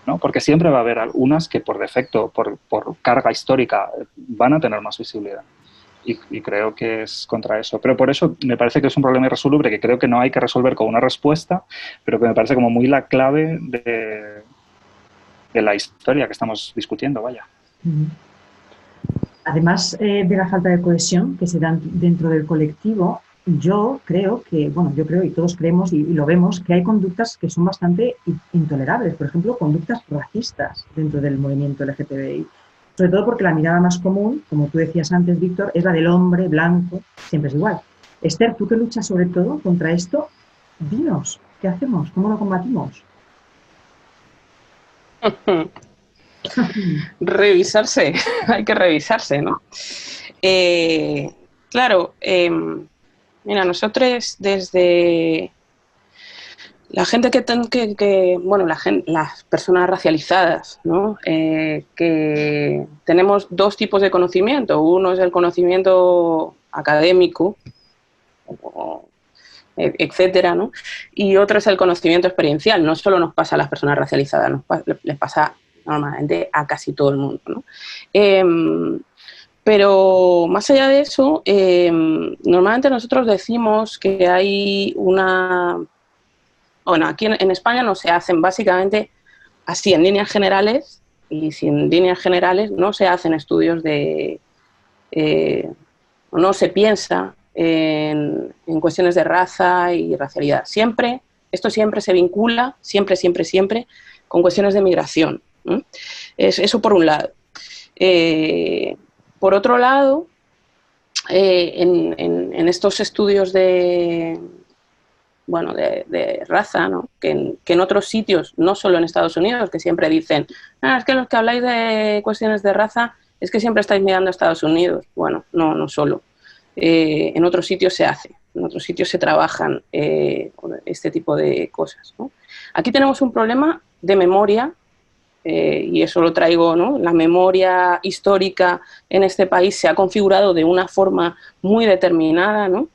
¿no? Porque siempre va a haber algunas que por defecto, por carga histórica, van a tener más visibilidad. Y creo que es contra eso. Pero por eso me parece que es un problema irresoluble, que creo que no hay que resolver con una respuesta, pero que me parece como muy la clave de la historia que estamos discutiendo, vaya. Además de la falta de cohesión que se da dentro del colectivo, yo creo y todos creemos y lo vemos, que hay conductas que son bastante intolerables. Por ejemplo, conductas racistas dentro del movimiento LGTBI. Sobre todo porque la mirada más común, como tú decías antes, Víctor, es la del hombre blanco, siempre es igual. Esther, tú que luchas sobre todo contra esto, dinos, ¿qué hacemos? ¿Cómo lo combatimos? Revisarse, hay que revisarse, ¿no? Claro, mira, nosotros desde la gente las personas racializadas, ¿no? Que tenemos dos tipos de conocimiento. Uno es el conocimiento académico, etcétera, ¿no? Y otro es el conocimiento experiencial. No solo nos pasa a las personas racializadas, les pasa normalmente a casi todo el mundo, ¿no? Pero más allá de eso, normalmente nosotros decimos que hay una... Bueno, aquí en España no se hacen básicamente así en líneas generales, y sin líneas generales no se hacen estudios de... no se piensa en cuestiones de raza y racialidad. Esto siempre se vincula, siempre, con cuestiones de migración. Eso por un lado. Por otro lado, en estos estudios de raza, ¿no? que en otros sitios, no solo en Estados Unidos, que siempre dicen, es que los que habláis de cuestiones de raza es que siempre estáis mirando a Estados Unidos. Bueno, no solo. En otros sitios se hace, en otros sitios se trabajan este tipo de cosas, ¿no? Aquí tenemos un problema de memoria, y eso lo traigo, ¿no? La memoria histórica en este país se ha configurado de una forma muy determinada, ¿no?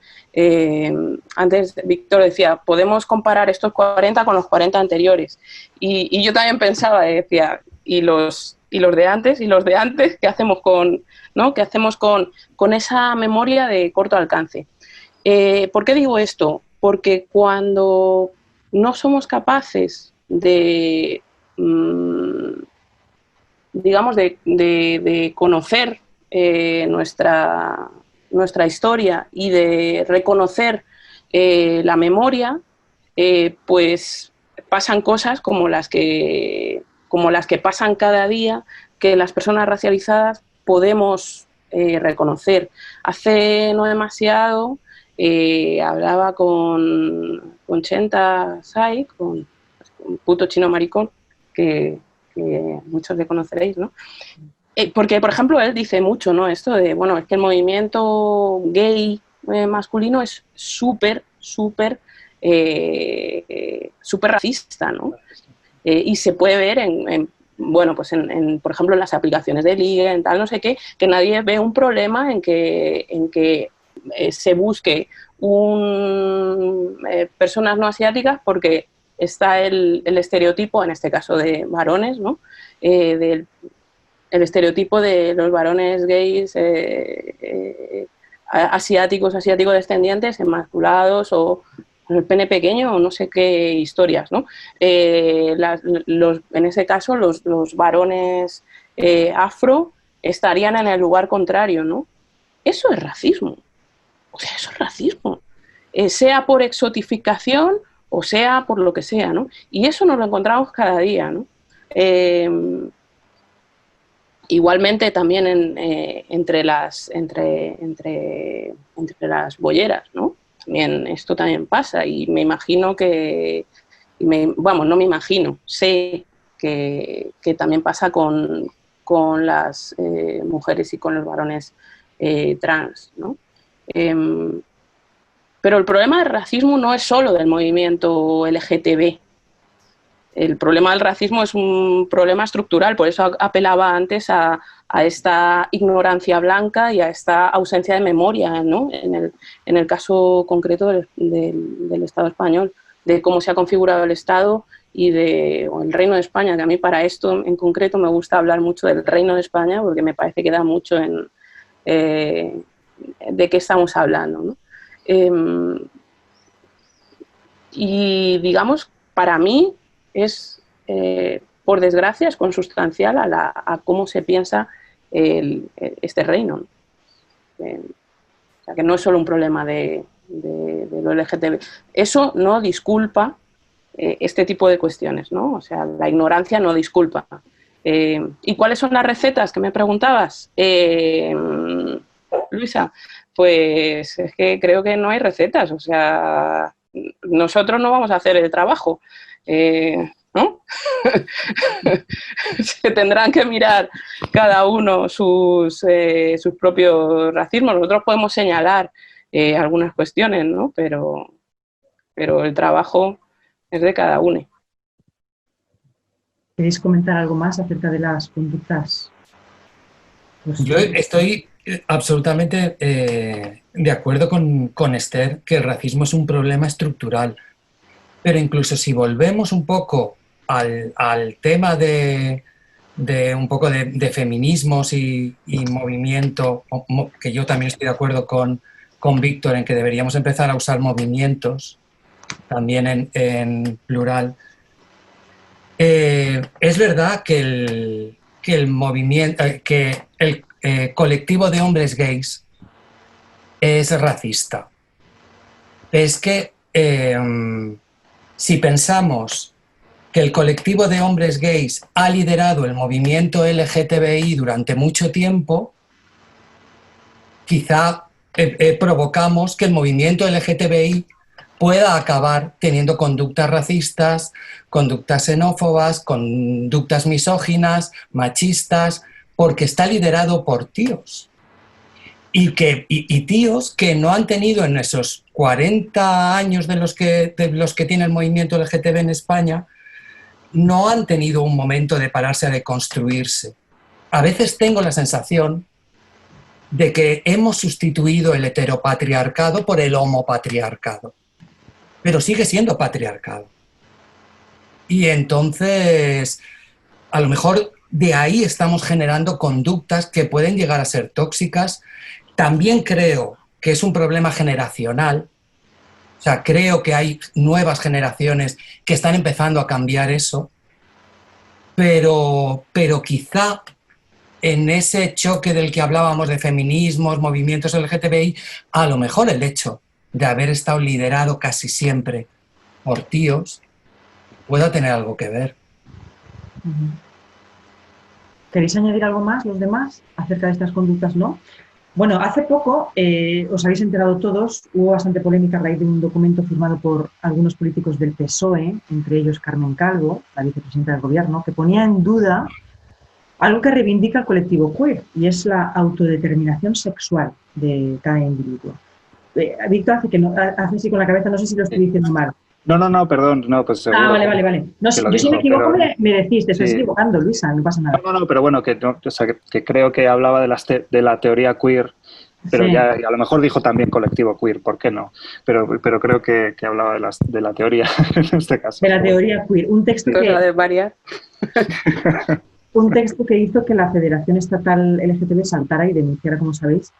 Antes Víctor decía, podemos comparar estos 40 con los 40 anteriores. Y yo también pensaba, decía, ¿y los de antes? ¿Y los de antes? ¿Qué hacemos con, ¿no? ¿Qué hacemos con esa memoria de corto alcance? ¿Por qué digo esto? Porque cuando no somos capaces de, digamos, de conocer nuestra historia y de reconocer la memoria, pues pasan cosas como las que pasan cada día, que las personas racializadas podemos reconocer. Hace no demasiado hablaba con Chenta Sai, con un puto chino maricón, que muchos le conoceréis, ¿no? Porque, por ejemplo, él dice mucho, ¿no? Esto de, bueno, es que el movimiento gay masculino es súper racista, ¿no? Y se puede ver bueno, pues por ejemplo, en las aplicaciones de ligue, en tal, no sé qué, que nadie ve un problema en que se busque personas no asiáticas porque está el estereotipo, en este caso de varones, ¿no? El estereotipo de los varones gays asiáticos descendientes, emasculados o con el pene pequeño o no sé qué historias, ¿no? En ese caso, los varones afro estarían en el lugar contrario, ¿no? Eso es racismo. O sea, eso es racismo. Sea por exotificación o sea por lo que sea, ¿no? Y eso nos lo encontramos cada día, ¿no? Igualmente también entre las bolleras, ¿no? También, esto también pasa y me imagino que, vamos, no me imagino, sé que también pasa con las mujeres y con los varones trans, ¿no? Pero el problema del racismo no es solo del movimiento LGTB. El problema del racismo es un problema estructural, por eso apelaba antes a esta ignorancia blanca y a esta ausencia de memoria, ¿no? En el caso concreto del Estado español, de cómo se ha configurado el Estado o el Reino de España, que a mí para esto en concreto me gusta hablar mucho del Reino de España porque me parece que da mucho de qué estamos hablando, ¿no? Y digamos, para mí es, por desgracia, es consustancial a cómo se piensa este reino. O sea, que no es solo un problema de lo LGTB. Eso no disculpa este tipo de cuestiones, ¿no? O sea, la ignorancia no disculpa. ¿Y cuáles son las recetas que me preguntabas, Luisa? Pues es que creo que no hay recetas. O sea, nosotros no vamos a hacer el trabajo. ¿No? Se tendrán que mirar cada uno sus propios racismos. Nosotros podemos señalar algunas cuestiones, ¿no? Pero el trabajo es de cada uno. ¿Queréis comentar algo más acerca de las conductas? Yo estoy absolutamente de acuerdo con Esther que el racismo es un problema estructural. Pero incluso si volvemos un poco al tema de un poco de feminismos y movimiento, que yo también estoy de acuerdo con Víctor en que deberíamos empezar a usar movimientos, también en plural. Es verdad que el movimiento, que el colectivo de hombres gays es racista. Es que si pensamos que el colectivo de hombres gays ha liderado el movimiento LGTBI durante mucho tiempo, quizá provocamos que el movimiento LGTBI pueda acabar teniendo conductas racistas, conductas xenófobas, conductas misóginas, machistas, porque está liderado por tíos. Y tíos que no han tenido en esos 40 años de los que tiene el movimiento LGTB en España no han tenido un momento de pararse a deconstruirse. A veces tengo la sensación de que hemos sustituido el heteropatriarcado por el homopatriarcado, pero sigue siendo patriarcado. Y entonces, a lo mejor de ahí estamos generando conductas que pueden llegar a ser tóxicas. También creo que es un problema generacional. O sea, creo que hay nuevas generaciones que están empezando a cambiar eso, pero quizá en ese choque del que hablábamos de feminismos, movimientos LGTBI, a lo mejor el hecho de haber estado liderado casi siempre por tíos pueda tener algo que ver. ¿Queréis añadir algo más los demás acerca de estas conductas? ¿No? Bueno, hace poco, os habéis enterado todos, hubo bastante polémica a raíz de un documento firmado por algunos políticos del PSOE, entre ellos Carmen Calvo, la vicepresidenta del Gobierno, que ponía en duda algo que reivindica el colectivo queer, y es la autodeterminación sexual de cada individuo. Víctor hace así con la cabeza, no sé si lo estoy diciendo mal. No, perdón, no, pues seguro. Vale. No, yo si me equivoco me decís, te estás equivocando, Luisa, no pasa nada. No, pero bueno, que creo que hablaba de la teoría queer, pero ya a lo mejor dijo también colectivo queer, ¿por qué no? Pero creo que hablaba de la teoría en este caso. De la teoría queer, un texto que hizo que la Federación Estatal LGTB saltara y denunciara, como sabéis,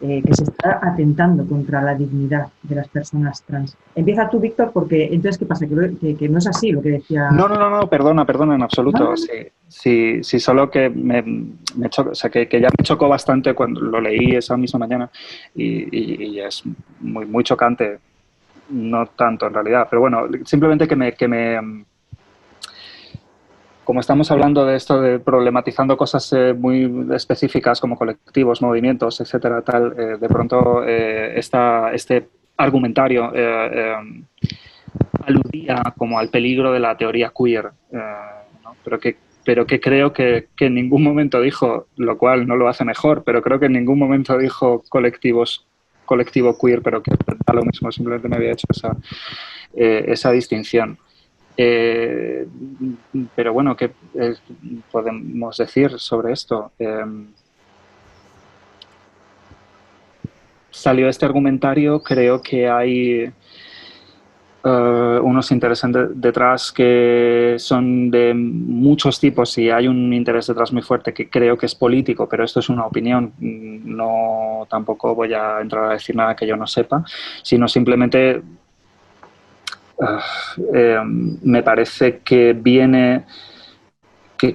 que se está atentando contra la dignidad de las personas trans. Empieza tú, Víctor, porque entonces, ¿qué pasa? Que no es así lo que decía... No, perdona, en absoluto. Sí, solo que me chocó, o sea, que ya me chocó bastante cuando lo leí esa misma mañana y es muy, muy chocante, no tanto en realidad, pero bueno, simplemente como estamos hablando de esto, de problematizando cosas muy específicas como colectivos, movimientos, etcétera, tal, de pronto este argumentario aludía como al peligro de la teoría queer, ¿no? pero que creo que en ningún momento dijo, lo cual no lo hace mejor, pero creo que en ningún momento dijo colectivo queer, pero que da lo mismo, simplemente me había hecho esa distinción. Pero bueno, ¿qué podemos decir sobre esto? Salió este argumentario, creo que hay unos intereses detrás que son de muchos tipos y hay un interés detrás muy fuerte que creo que es político, pero esto es una opinión, no tampoco voy a entrar a decir nada que yo no sepa, sino simplemente... me parece que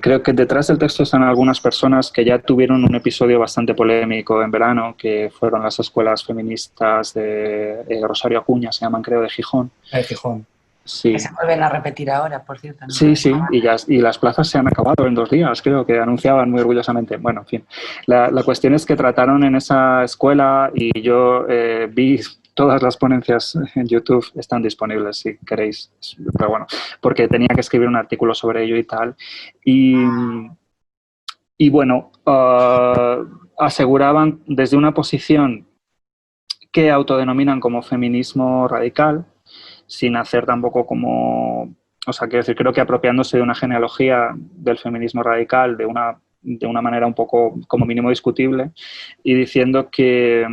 creo que detrás del texto están algunas personas que ya tuvieron un episodio bastante polémico en verano, que fueron las escuelas feministas de Rosario Acuña, se llaman, creo, de Gijón. De Gijón. Sí. Que se vuelven a repetir ahora, por cierto. ¿No? Sí, y las plazas se han acabado en 2 días, creo que anunciaban muy orgullosamente. Bueno, en fin, la cuestión es que trataron en esa escuela y yo vi... Todas las ponencias en YouTube están disponibles si queréis, pero bueno, porque tenía que escribir un artículo sobre ello y tal. Y bueno, aseguraban desde una posición que autodenominan como feminismo radical, sin hacer tampoco como... O sea, quiero decir, creo que apropiándose de una genealogía del feminismo radical de una manera un poco como mínimo discutible y diciendo que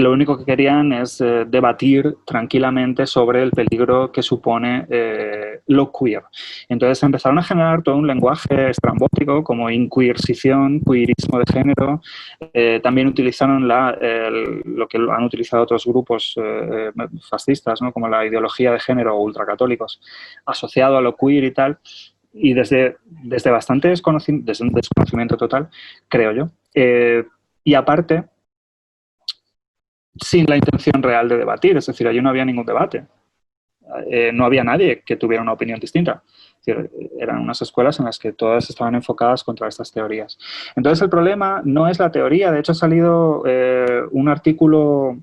lo único que querían es debatir tranquilamente sobre el peligro que supone lo queer. Entonces empezaron a generar todo un lenguaje estrambótico como inqueercición, queerismo de género. También utilizaron lo que han utilizado otros grupos fascistas, ¿no? Como la ideología de género o ultracatólicos, asociado a lo queer y tal. Y desde bastante desde un desconocimiento total, creo yo. Y aparte... sin la intención real de debatir, es decir, allí no había ningún debate. No había nadie que tuviera una opinión distinta. Es decir, eran unas escuelas en las que todas estaban enfocadas contra estas teorías. Entonces el problema no es la teoría, de hecho ha salido un artículo,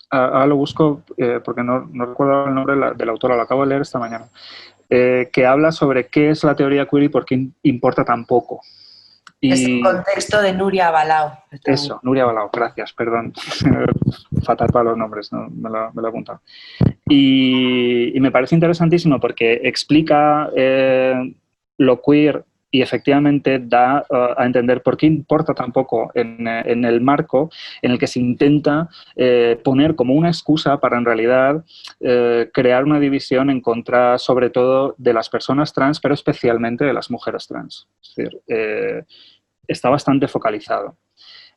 ahora lo busco porque no recuerdo el nombre del autor, lo acabo de leer esta mañana, que habla sobre qué es la teoría queer y por qué importa tan poco. Es el contexto de Nuria Balao. Eso, Nuria Balao, gracias, perdón. Fatal para los nombres, ¿no? Me lo he apuntado. Y me parece interesantísimo porque explica lo queer y efectivamente da a entender por qué importa tampoco en el marco en el que se intenta poner como una excusa para en realidad crear una división en contra sobre todo de las personas trans, pero especialmente de las mujeres trans. Es decir, está bastante focalizado.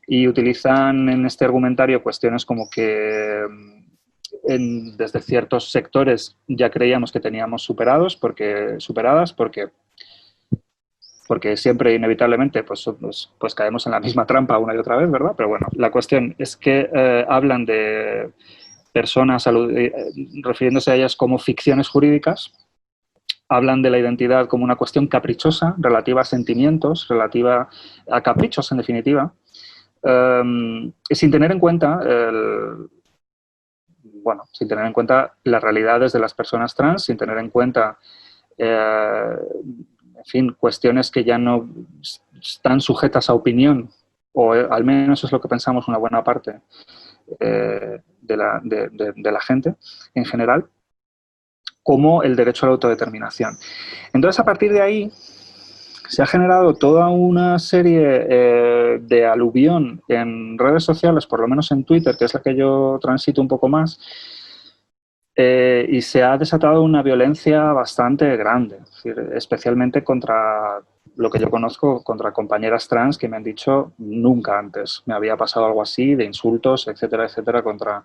Y utilizan en este argumentario cuestiones como que desde ciertos sectores ya creíamos que teníamos superadas porque siempre inevitablemente pues caemos en la misma trampa una y otra vez, ¿verdad? Pero bueno, la cuestión es que hablan de personas refiriéndose a ellas como ficciones jurídicas, hablan de la identidad como una cuestión caprichosa, relativa a sentimientos, relativa a caprichos en definitiva, sin tener en cuenta sin tener en cuenta las realidades de las personas trans, sin tener en cuenta en fin, cuestiones que ya no están sujetas a opinión, o al menos es lo que pensamos una buena parte de la gente en general, como el derecho a la autodeterminación. Entonces, a partir de ahí, se ha generado toda una serie de aluvión en redes sociales, por lo menos en Twitter, que es la que yo transito un poco más, y se ha desatado una violencia bastante grande, es decir, especialmente contra lo que yo conozco, contra compañeras trans que me han dicho nunca antes me había pasado algo así, de insultos, etcétera, etcétera, contra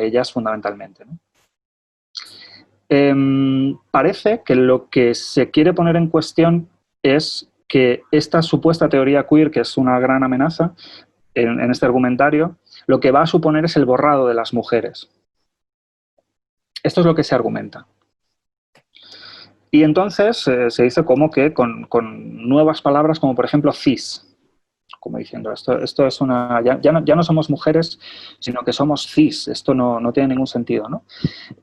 ellas fundamentalmente, ¿no? Parece que lo que se quiere poner en cuestión es que esta supuesta teoría queer, que es una gran amenaza en este argumentario, lo que va a suponer es el borrado de las mujeres. Esto es lo que se argumenta. Y entonces se dice como que con nuevas palabras como por ejemplo cis, como diciendo esto es una... Ya no somos mujeres, sino que somos cis. Esto no tiene ningún sentido, ¿no?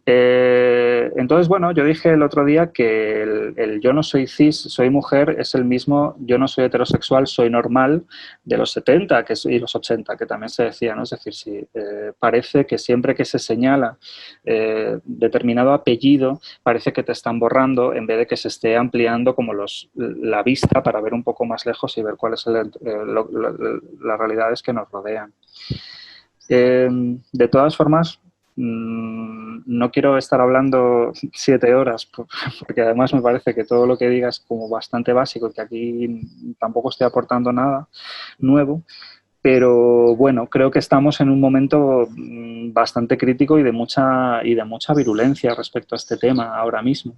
Entonces, bueno, yo dije el otro día que el yo no soy cis, soy mujer, es el mismo yo no soy heterosexual, soy normal de los 70 y los 80, que también se decía, ¿no? Es decir, si parece que siempre que se señala determinado apellido, parece que te están borrando en vez de que se esté ampliando como la vista para ver un poco más lejos y ver cuál es las realidades que nos rodean. De todas formas, no quiero estar hablando 7 horas, porque además me parece que todo lo que diga es como bastante básico y que aquí tampoco estoy aportando nada nuevo, pero bueno, creo que estamos en un momento bastante crítico y de mucha virulencia respecto a este tema ahora mismo,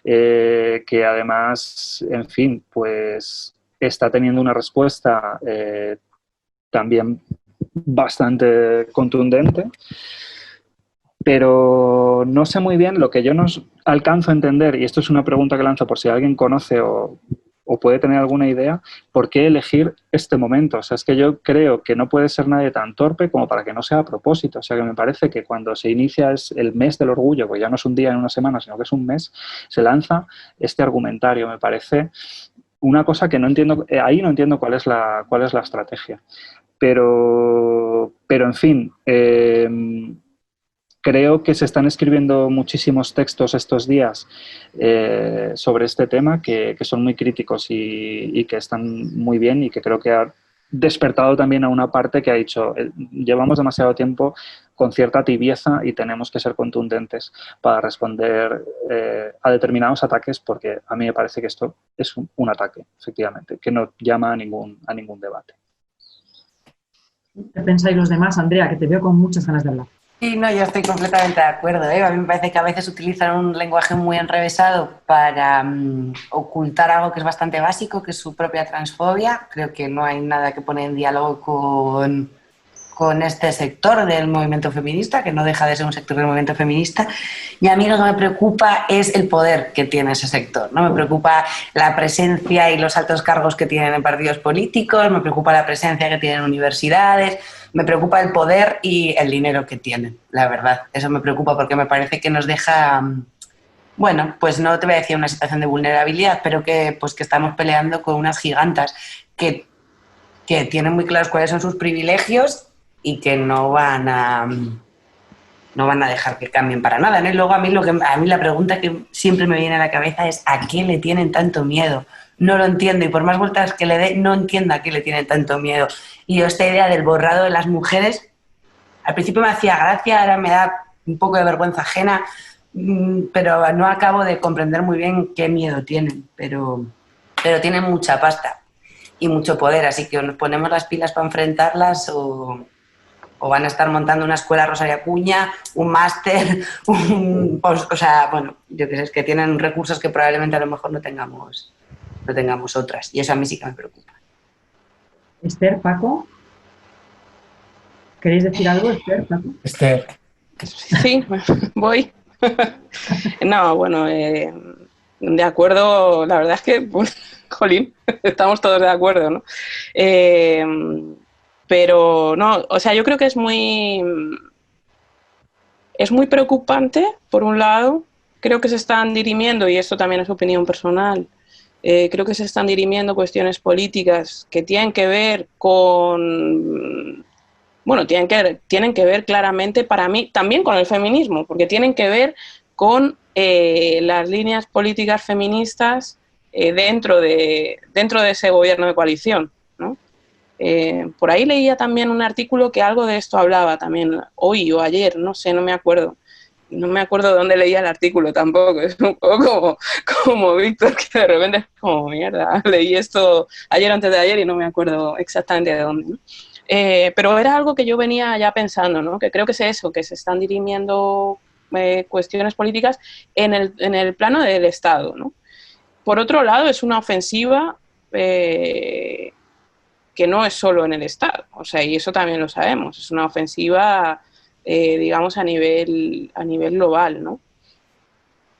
que además, en fin, pues está teniendo una respuesta también bastante contundente, pero no sé muy bien lo que yo no alcanzo a entender, y esto es una pregunta que lanzo por si alguien conoce o puede tener alguna idea, ¿por qué elegir este momento? O sea, es que yo creo que no puede ser nadie tan torpe como para que no sea a propósito. O sea, que me parece que cuando se inicia es el mes del orgullo, pues ya no es un día en una semana, sino que es un mes, se lanza este argumentario. Me parece una cosa que no entiendo, ahí no entiendo cuál es la estrategia. Pero en fin, creo que se están escribiendo muchísimos textos estos días sobre este tema que son muy críticos y que están muy bien y que creo que ha despertado también a una parte que ha dicho llevamos demasiado tiempo con cierta tibieza y tenemos que ser contundentes para responder a determinados ataques, porque a mí me parece que esto es un ataque, efectivamente, que no llama a ningún debate. ¿Qué pensáis los demás, Andrea? Que te veo con muchas ganas de hablar. Sí, no, yo estoy completamente de acuerdo, ¿eh? A mí me parece que a veces utilizan un lenguaje muy enrevesado para ocultar algo que es bastante básico, que es su propia transfobia. Creo que no hay nada que poner en diálogo con este sector del movimiento feminista, que no deja de ser un sector del movimiento feminista. Y a mí lo que me preocupa es el poder que tiene ese sector, ¿no? Me preocupa la presencia y los altos cargos que tienen en partidos políticos, me preocupa la presencia que tienen en universidades, me preocupa el poder y el dinero que tienen, la verdad. Eso me preocupa porque me parece que nos deja, bueno, pues no te voy a decir una situación de vulnerabilidad, pero que estamos peleando con unas gigantas que tienen muy claros cuáles son sus privilegios y que no van a dejar que cambien para nada, ¿no? Y luego a mí la pregunta que siempre me viene a la cabeza es ¿a qué le tienen tanto miedo? No lo entiendo, y por más vueltas que le dé, no entiendo a qué le tienen tanto miedo. Y yo esta idea del borrado de las mujeres, al principio me hacía gracia, ahora me da un poco de vergüenza ajena, pero no acabo de comprender muy bien qué miedo tienen, pero tienen mucha pasta y mucho poder, así que o nos ponemos las pilas para enfrentarlas o van a estar montando una escuela Rosario Acuña, un máster, o sea, bueno, yo qué sé, es que tienen recursos que probablemente a lo mejor no tengamos otras, y eso a mí sí que me preocupa. Esther, Paco, ¿queréis decir algo, Esther, Paco? Esther. Sí, voy. No, bueno, de acuerdo, la verdad es que, pues, jolín, estamos todos de acuerdo, ¿no? Pero no, o sea, yo creo que es muy preocupante, por un lado. Creo que se están dirimiendo, y esto también es opinión personal, creo que se están dirimiendo cuestiones políticas que tienen que ver con... Bueno, tienen que ver claramente para mí también con el feminismo, porque tienen que ver con las líneas políticas feministas dentro de ese gobierno de coalición, ¿no? Por ahí leía también un artículo que algo de esto hablaba también, hoy o ayer, no sé, no me acuerdo. No me acuerdo de dónde leía el artículo tampoco, es un poco como Víctor, que de repente es como, mierda, leí esto ayer o antes de ayer y no me acuerdo exactamente de dónde, ¿no? Pero era algo que yo venía ya pensando, ¿no? Que creo que es eso, que se están dirimiendo cuestiones políticas en el plano del Estado, ¿no? Por otro lado, es una ofensiva que no es solo en el Estado, o sea, y eso también lo sabemos, es una ofensiva, digamos, a nivel global, ¿no?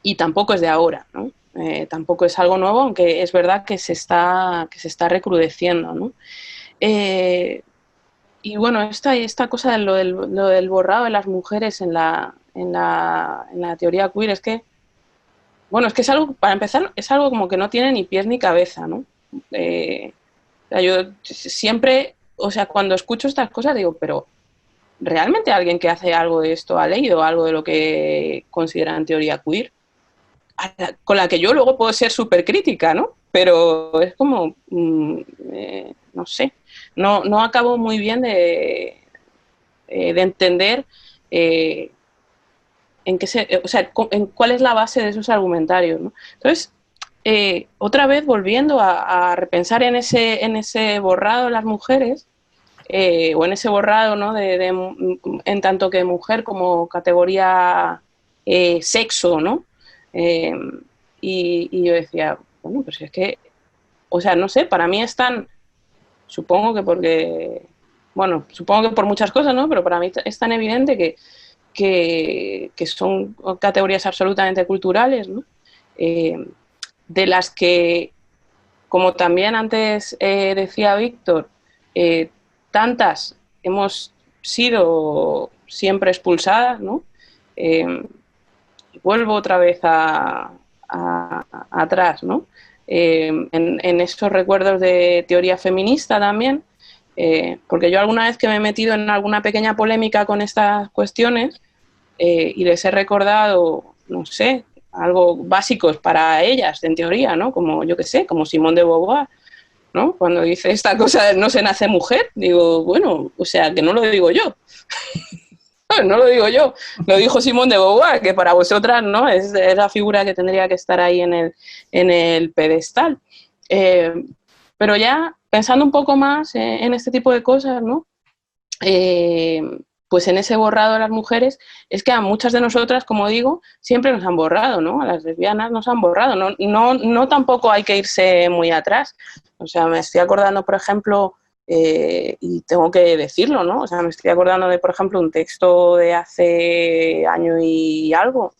Y tampoco es de ahora, ¿no? Tampoco es algo nuevo, aunque es verdad que se está recrudeciendo, ¿no? Y bueno, esta cosa de lo del borrado de las mujeres en la teoría queer es que, bueno, es que es algo, para empezar, es algo como que no tiene ni pies ni cabeza, ¿no? O sea, yo siempre, o sea, cuando escucho estas cosas digo, pero ¿realmente alguien que hace algo de esto ha leído algo de lo que consideran teoría queer? Con la que yo luego puedo ser súper crítica, ¿no? Pero es como, no sé, no acabo muy bien de entender en cuál es la base de esos argumentarios, ¿no? Entonces, otra vez volviendo a repensar en ese borrado de las mujeres, o en ese borrado, ¿no? En tanto que mujer como categoría sexo, ¿no? Eh, y yo decía, bueno, pues es que, o sea, no sé, para mí supongo que supongo que por muchas cosas, ¿no? Pero para mí es tan evidente que son categorías absolutamente culturales, ¿no? De las que, como también antes decía Víctor, tantas hemos sido siempre expulsadas, ¿no? Vuelvo otra vez atrás, ¿no? En esos recuerdos de teoría feminista también, porque yo alguna vez que me he metido en alguna pequeña polémica con estas cuestiones y les he recordado, no sé, algo básicos para ellas, en teoría, ¿no? Como, yo qué sé, como Simone de Beauvoir, ¿no? Cuando dice esta cosa de no se nace mujer, digo, bueno, o sea, que no lo digo yo. No lo digo yo, lo dijo Simone de Beauvoir, que para vosotras, ¿no? Es la figura que tendría que estar ahí en el pedestal. Pero ya pensando un poco más en este tipo de cosas, ¿no? Pues en ese borrado de las mujeres, es que a muchas de nosotras, como digo, siempre nos han borrado, ¿no? A las lesbianas nos han borrado, no tampoco hay que irse muy atrás. O sea, me estoy acordando, por ejemplo, y tengo que decirlo, ¿no? O sea, me estoy acordando de, por ejemplo, un texto de hace año y algo,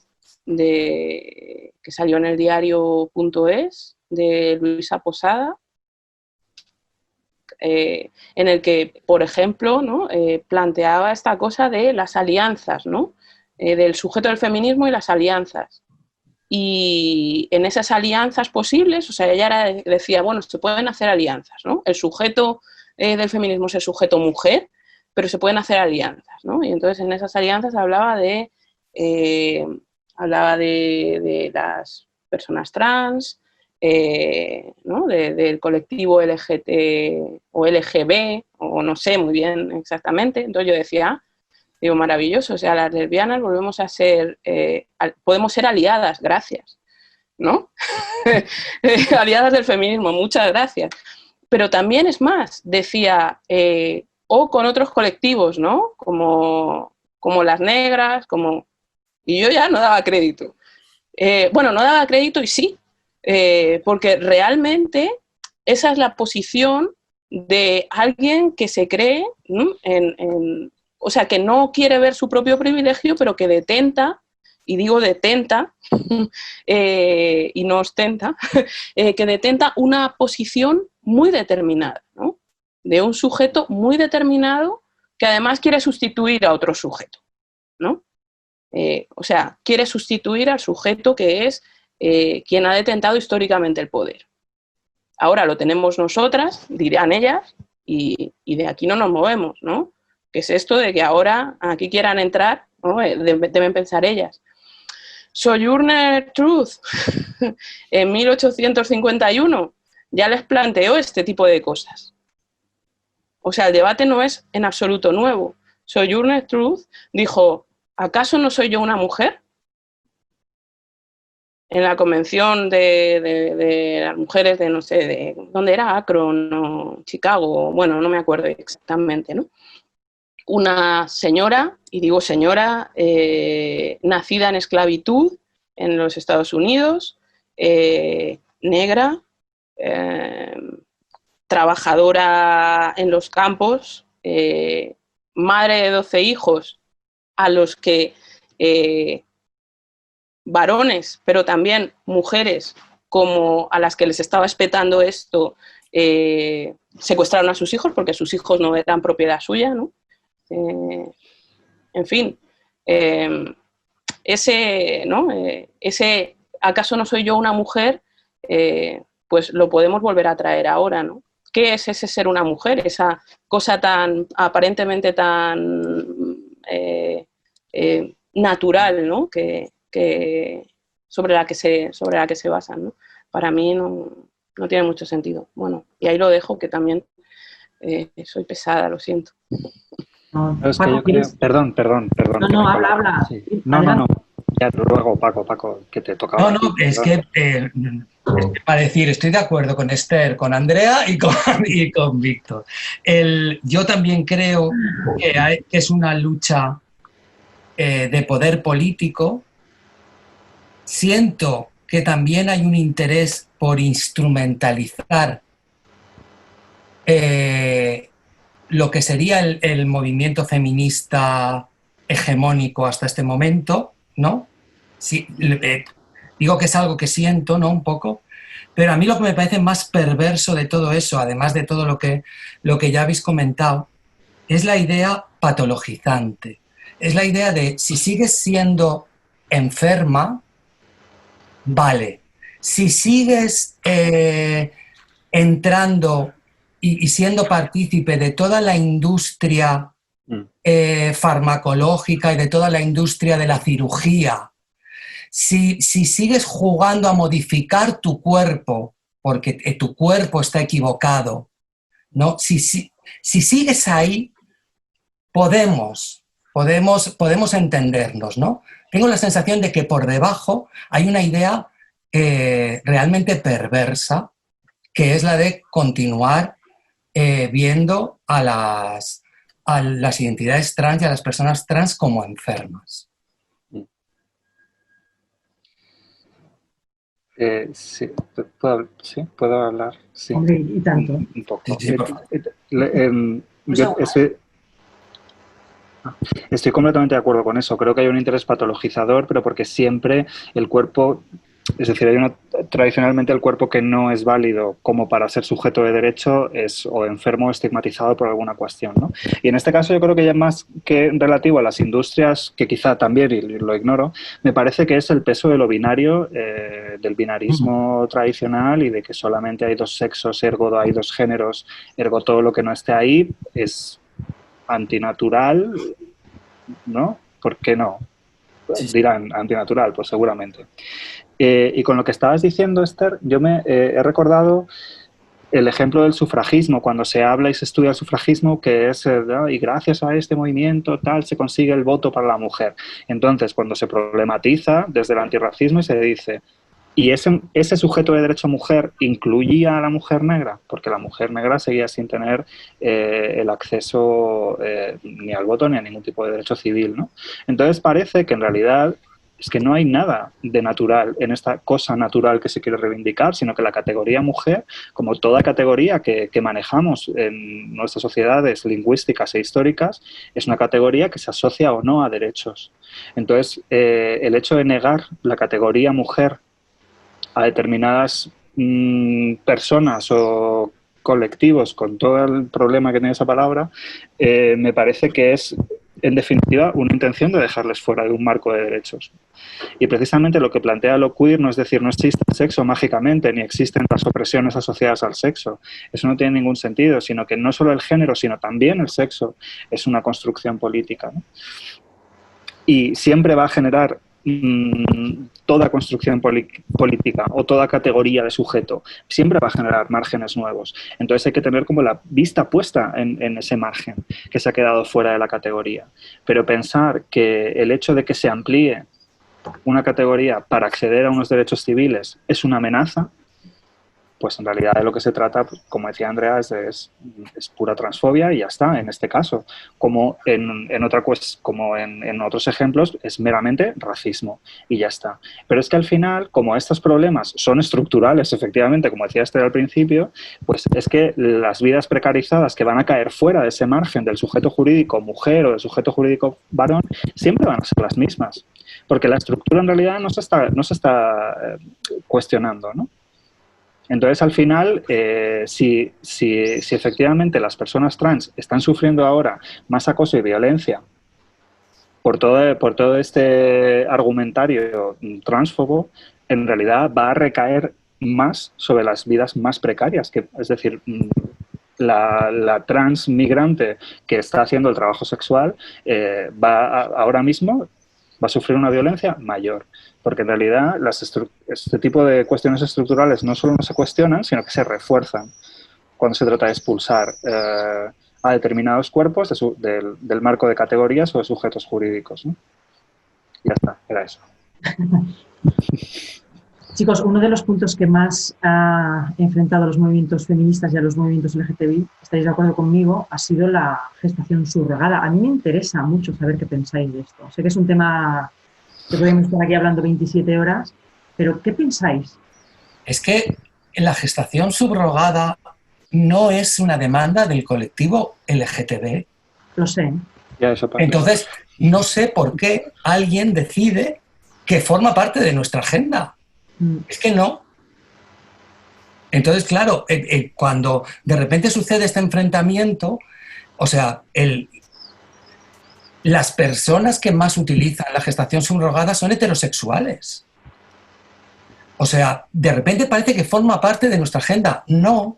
que salió en el diario.es, de Luisa Posada, en el que, por ejemplo, ¿no? Planteaba esta cosa de las alianzas, ¿no? Del sujeto del feminismo y las alianzas. Y en esas alianzas posibles, o sea, ella decía, bueno, se pueden hacer alianzas, ¿no? El sujeto del feminismo es el sujeto mujer, pero se pueden hacer alianzas, ¿no? Y entonces en esas alianzas hablaba de las personas trans, ¿no? Del colectivo LGT o LGB, o no sé muy bien exactamente. Entonces yo decía, digo, maravilloso, o sea, las lesbianas volvemos a ser, podemos ser aliadas, gracias, ¿no? Aliadas del feminismo, muchas gracias. Pero también es más, decía, o con otros colectivos, ¿no? Como las negras, y yo ya no daba crédito. Bueno, no daba crédito y sí, porque realmente esa es la posición de alguien que se cree, ¿no? O sea, que no quiere ver su propio privilegio, pero que detenta, y digo detenta, y no ostenta, que detenta una posición muy determinada, ¿no? De un sujeto muy determinado que además quiere sustituir a otro sujeto, ¿no? O sea, quiere sustituir al sujeto que es quien ha detentado históricamente el poder. Ahora lo tenemos nosotras, dirán ellas, y de aquí no nos movemos, ¿no? ¿Qué es esto de que ahora aquí quieran entrar? ¿No? Deben pensar ellas. Sojourner Truth, en 1851, ya les planteó este tipo de cosas. O sea, el debate no es en absoluto nuevo. Sojourner Truth dijo, ¿acaso no soy yo una mujer? En la convención de las mujeres de, no sé, de dónde era, Akron o Chicago, bueno, no me acuerdo exactamente, ¿no? Una señora, y digo señora, nacida en esclavitud en los Estados Unidos, negra, trabajadora en los campos, madre de 12 hijos, a los que varones, pero también mujeres, como a las que les estaba espetando esto, secuestraron a sus hijos porque sus hijos no eran propiedad suya, ¿no? En fin, ¿no? Ese ¿acaso no soy yo una mujer? Pues lo podemos volver a traer ahora, ¿no? ¿Qué es ese ser una mujer? Esa cosa tan aparentemente tan natural, ¿no? Sobre la que se basan, ¿no? Para mí no tiene mucho sentido. Bueno, y ahí lo dejo, que también soy pesada, lo siento. No, Es que Paco, yo creo... Perdón. No, habla. Sí. Sí, No. Ya luego, Paco, que te tocaba. No, es que para decir, estoy de acuerdo con Esther, con Andrea y con Víctor. Yo también creo que es una lucha de poder político. Siento que también hay un interés por instrumentalizar lo que sería el movimiento feminista hegemónico hasta este momento, ¿no? Sí, digo que es algo que siento, ¿no? Un poco, pero a mí lo que me parece más perverso de todo eso, además de todo lo que ya habéis comentado, es la idea patologizante. Es la idea de, si sigues siendo enferma, vale. Si sigues entrando y siendo partícipe de toda la industria farmacológica y de toda la industria de la cirugía, si sigues jugando a modificar tu cuerpo porque tu cuerpo está equivocado, ¿no? Si sigues ahí, podemos entendernos, ¿no? Tengo la sensación de que por debajo hay una idea realmente perversa, que es la de continuar viendo a las identidades trans y a las personas trans como enfermas. Sí, ¿puedo hablar? Sí. Hombre, y tanto. Un poco. Sí, por favor. Yo estoy completamente de acuerdo con eso. Creo que hay un interés patologizador, pero porque siempre el cuerpo Es decir, tradicionalmente el cuerpo que no es válido como para ser sujeto de derecho es o enfermo o estigmatizado por alguna cuestión, ¿no? Y en este caso yo creo que ya más que relativo a las industrias, que quizá también, y lo ignoro, me parece que es el peso de lo binario, del binarismo tradicional y de que solamente hay dos sexos, ergo hay dos géneros, ergo todo lo que no esté ahí es antinatural, ¿no? ¿Por qué no? Dirán antinatural, pues seguramente. Y con lo que estabas diciendo, Esther, yo me he recordado el ejemplo del sufragismo, cuando se habla y se estudia el sufragismo, que es, y gracias a este movimiento tal se consigue el voto para la mujer. Entonces, cuando se problematiza desde el antirracismo y se dice, ¿y ese sujeto de derecho mujer incluía a la mujer negra? Porque la mujer negra seguía sin tener el acceso ni al voto ni a ningún tipo de derecho civil, ¿no? Entonces parece que en realidad es que no hay nada de natural en esta cosa natural que se quiere reivindicar, sino que la categoría mujer, como toda categoría que manejamos en nuestras sociedades lingüísticas e históricas, es una categoría que se asocia o no a derechos. Entonces, el hecho de negar la categoría mujer a determinadas personas o colectivos con todo el problema que tiene esa palabra, me parece que es, en definitiva, una intención de dejarles fuera de un marco de derechos. Y precisamente lo que plantea lo queer no es decir, no existe el sexo mágicamente, ni existen las opresiones asociadas al sexo. Eso no tiene ningún sentido, sino que no solo el género, sino también el sexo es una construcción política, ¿no? Y siempre va a generar toda construcción política o toda categoría de sujeto, siempre va a generar márgenes nuevos. Entonces hay que tener como la vista puesta en ese margen que se ha quedado fuera de la categoría. Pero pensar que el hecho de que se amplíe una categoría para acceder a unos derechos civiles es una amenaza, pues en realidad de lo que se trata, pues, como decía Andrea, es pura transfobia y ya está, en este caso. Como en otros ejemplos, es meramente racismo y ya está. Pero es que al final, como estos problemas son estructurales, efectivamente, como decía Esther al principio, pues es que las vidas precarizadas que van a caer fuera de ese margen del sujeto jurídico mujer o del sujeto jurídico varón, siempre van a ser las mismas. Porque la estructura en realidad no se está cuestionando, ¿no? Entonces, al final, si efectivamente las personas trans están sufriendo ahora más acoso y violencia por todo este argumentario transfobo, en realidad va a recaer más sobre las vidas más precarias. Es decir, la trans migrante que está haciendo el trabajo sexual ahora mismo va a sufrir una violencia mayor. Porque en realidad este tipo de cuestiones estructurales no solo no se cuestionan, sino que se refuerzan cuando se trata de expulsar a determinados cuerpos del marco de categorías o de sujetos jurídicos, ¿no? Ya está, era eso. Chicos, uno de los puntos que más ha enfrentado a los movimientos feministas y a los movimientos LGTBI, ¿estáis de acuerdo conmigo?, ha sido la gestación subrogada. A mí me interesa mucho saber qué pensáis de esto. Sé que es un tema que podemos estar aquí hablando 27 horas, pero ¿qué pensáis? Es que la gestación subrogada no es una demanda del colectivo LGTB. Lo sé. Ya, eso pasa. Entonces, no sé por qué alguien decide que forma parte de nuestra agenda. Es que no. Entonces, claro, cuando de repente sucede este enfrentamiento, o sea, las personas que más utilizan la gestación subrogada son heterosexuales. O sea, de repente parece que forma parte de nuestra agenda. No,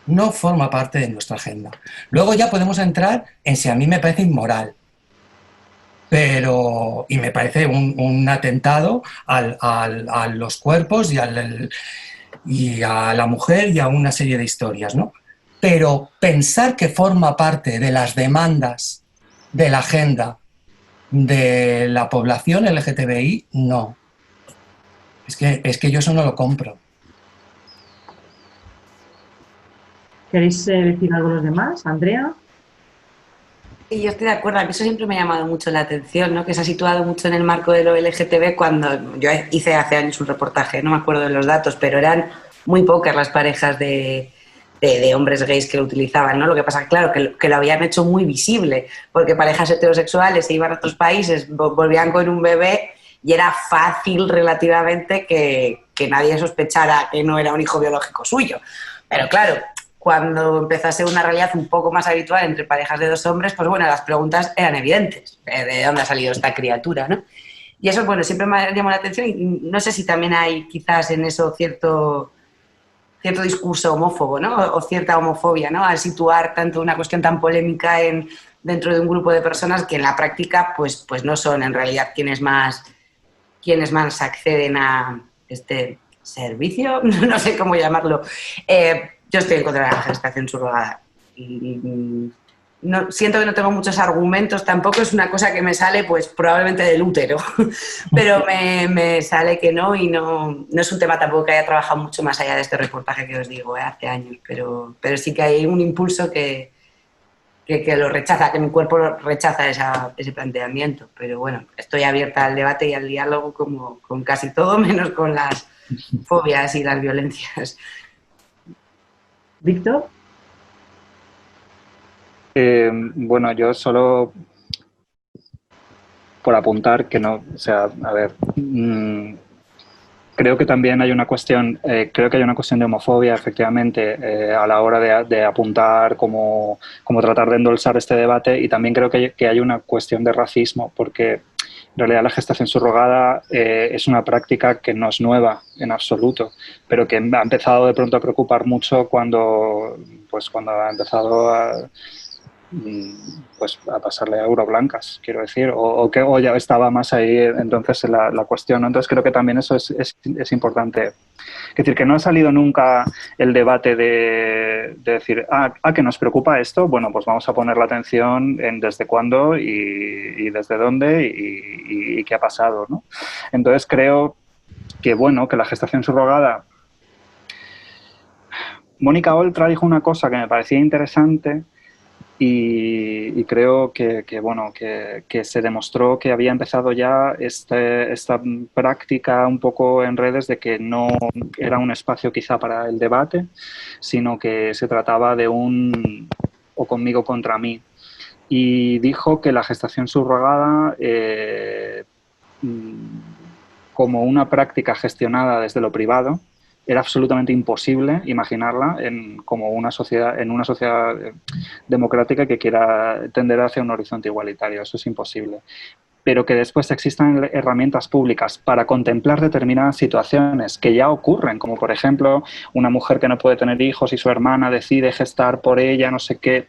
no forma parte de nuestra agenda. Luego ya podemos entrar en si a mí me parece inmoral. Y me parece un atentado a los cuerpos y a la mujer y a una serie de historias, ¿no? Pero pensar que forma parte de las demandas de la agenda de la población LGTBI, no. Es que yo eso no lo compro. ¿Queréis decir algo los demás? Andrea. Sí, yo estoy de acuerdo, a mí eso siempre me ha llamado mucho la atención, ¿no? Que se ha situado mucho en el marco de lo LGTB cuando yo hice hace años un reportaje, no me acuerdo de los datos, pero eran muy pocas las parejas de hombres gays que lo utilizaban, ¿no? Lo que pasa, claro, que lo habían hecho muy visible, porque parejas heterosexuales se iban a otros países, volvían con un bebé y era fácil relativamente que que nadie sospechara que no era un hijo biológico suyo. Pero claro, cuando empezó a ser una realidad un poco más habitual entre parejas de 2 hombres, pues bueno, las preguntas eran evidentes. ¿De dónde ha salido esta criatura, no? Y eso, bueno, siempre me ha llamado la atención y no sé si también hay quizás en eso cierto discurso homófobo, ¿no? O cierta homofobia, ¿no? Al situar tanto una cuestión tan polémica dentro de un grupo de personas que en la práctica pues no son en realidad quienes más acceden a este servicio, no sé cómo llamarlo. Yo estoy en contra de la gestación subrogada. No, siento que no tengo muchos argumentos, tampoco es una cosa que me sale pues probablemente del útero, pero me sale que no, y no es un tema tampoco que haya trabajado mucho más allá de este reportaje que os digo, hace años, pero sí que hay un impulso que lo rechaza, que mi cuerpo rechaza ese planteamiento, pero bueno, estoy abierta al debate y al diálogo como con casi todo, menos con las fobias y las violencias. Víctor. Bueno, yo solo por apuntar que no, o sea, a ver, creo que también hay una cuestión, de homofobia, efectivamente, a la hora de apuntar cómo tratar de endulzar este debate, y también creo que hay una cuestión de racismo, porque en realidad la gestación subrogada es una práctica que no es nueva en absoluto, pero que ha empezado de pronto a preocupar mucho cuando ha empezado a pasarle a euroblancas, quiero decir, o ya estaba más ahí entonces la cuestión, ¿no? Entonces creo que también eso es importante. Es decir, que no ha salido nunca el debate de decir, que nos preocupa esto, bueno, pues vamos a poner la atención en desde cuándo y desde dónde y qué ha pasado, ¿no? Entonces creo que, bueno, que la gestación subrogada... Mónica Oltra dijo una cosa que me parecía interesante, y creo que se demostró que había empezado ya esta práctica un poco en redes de que no era un espacio quizá para el debate, sino que se trataba de un o conmigo contra mí. Y dijo que la gestación subrogada, como una práctica gestionada desde lo privado, era absolutamente imposible imaginarla en una sociedad democrática que quiera tender hacia un horizonte igualitario. Eso es imposible. Pero que después existan herramientas públicas para contemplar determinadas situaciones que ya ocurren, como por ejemplo una mujer que no puede tener hijos y su hermana decide gestar por ella, no sé qué,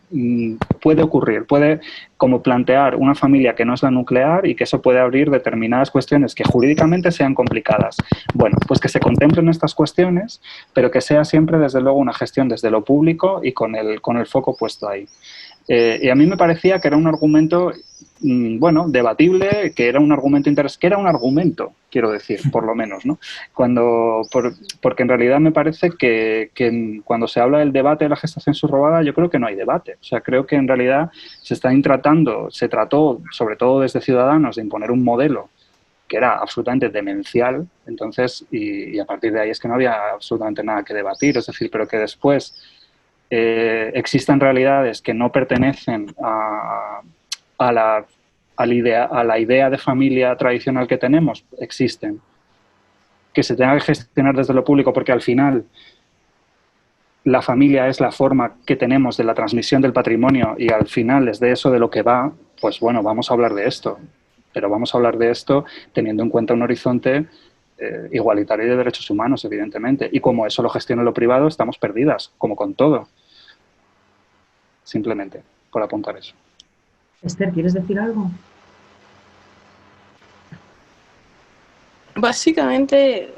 puede ocurrir, puede como plantear una familia que no es la nuclear, y que eso puede abrir determinadas cuestiones que jurídicamente sean complicadas. Bueno, pues que se contemplen estas cuestiones, pero que sea siempre desde luego una gestión desde lo público y con el foco puesto ahí. Y a mí me parecía que era un argumento, debatible, que era un argumento interesante, que era un argumento, quiero decir, por lo menos, ¿no? Porque en realidad me parece que cuando se habla del debate de la gestación subrogada, yo creo que no hay debate. O sea, creo que en realidad se trató, sobre todo desde Ciudadanos, de imponer un modelo que era absolutamente demencial, entonces, y a partir de ahí es que no había absolutamente nada que debatir, es decir, pero que después existan realidades que no pertenecen a la idea de familia tradicional que tenemos, existen. Que se tenga que gestionar desde lo público, porque al final la familia es la forma que tenemos de la transmisión del patrimonio, y al final es de eso de lo que va, pues bueno, vamos a hablar de esto. Pero vamos a hablar de esto teniendo en cuenta un horizonte igualitario y de derechos humanos, evidentemente. Y como eso lo gestiona lo privado, estamos perdidas, como con todo. Simplemente, por apuntar eso. Esther, ¿quieres decir algo? Básicamente,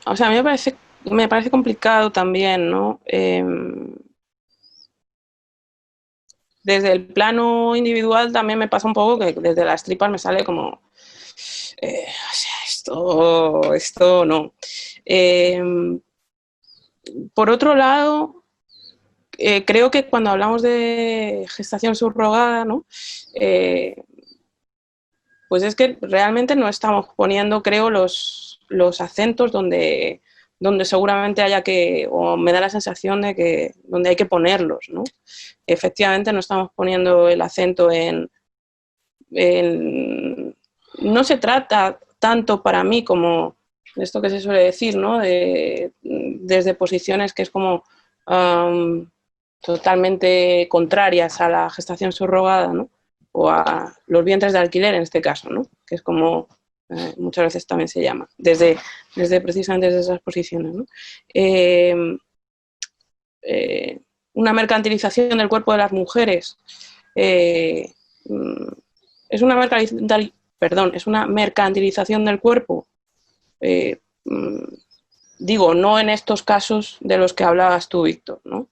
o sea, a mí me parece complicado también, ¿no? Desde el plano individual también me pasa un poco que desde las tripas me sale como, o sea, esto no. Por otro lado, creo que cuando hablamos de gestación subrogada, ¿no? Pues es que realmente no estamos poniendo, creo, los acentos donde seguramente haya que, o me da la sensación de que donde hay que ponerlos, ¿no? Efectivamente no estamos poniendo el acento en no se trata tanto para mí como esto que se suele decir, ¿no? Desde posiciones que es como totalmente contrarias a la gestación subrogada, ¿no? O a los vientres de alquiler en este caso, ¿no? Que es como muchas veces también se llama, desde precisamente desde esas posiciones, ¿no? Una mercantilización del cuerpo de las mujeres es una mercantilización del cuerpo, digo, no en estos casos de los que hablabas tú, Víctor, ¿no?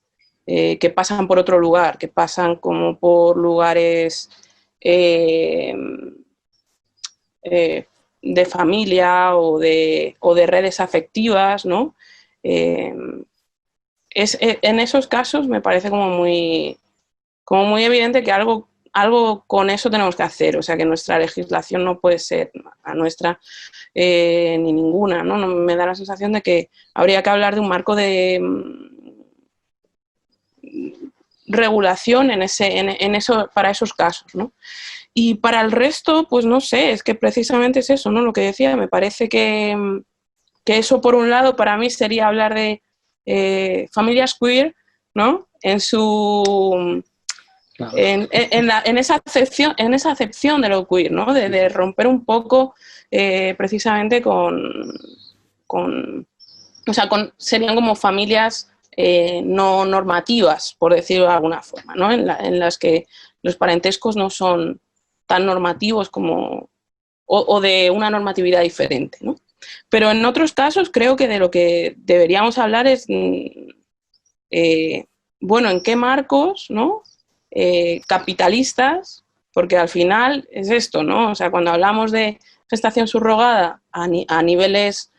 Que pasan por otro lugar, que pasan como por lugares de familia o de redes afectivas, ¿no? En esos casos me parece como muy evidente que algo con eso tenemos que hacer, o sea, que nuestra legislación no puede ser a nuestra ni ninguna, ¿no? Me da la sensación de que habría que hablar de un marco de regulación en eso, para esos casos, ¿no? Y para el resto, pues no sé, es que precisamente es eso, ¿no? Lo que decía, me parece que eso, por un lado, para mí sería hablar de familias queer, ¿no? En esa acepción de lo queer, ¿no? De romper un poco precisamente serían como familias no normativas, por decirlo de alguna forma, ¿no? En las que los parentescos no son tan normativos como o de una normatividad diferente, ¿no? Pero en otros casos creo que de lo que deberíamos hablar es bueno, en qué marcos, ¿no? Capitalistas, porque al final es esto, ¿no? O sea, cuando hablamos de gestación subrogada a niveles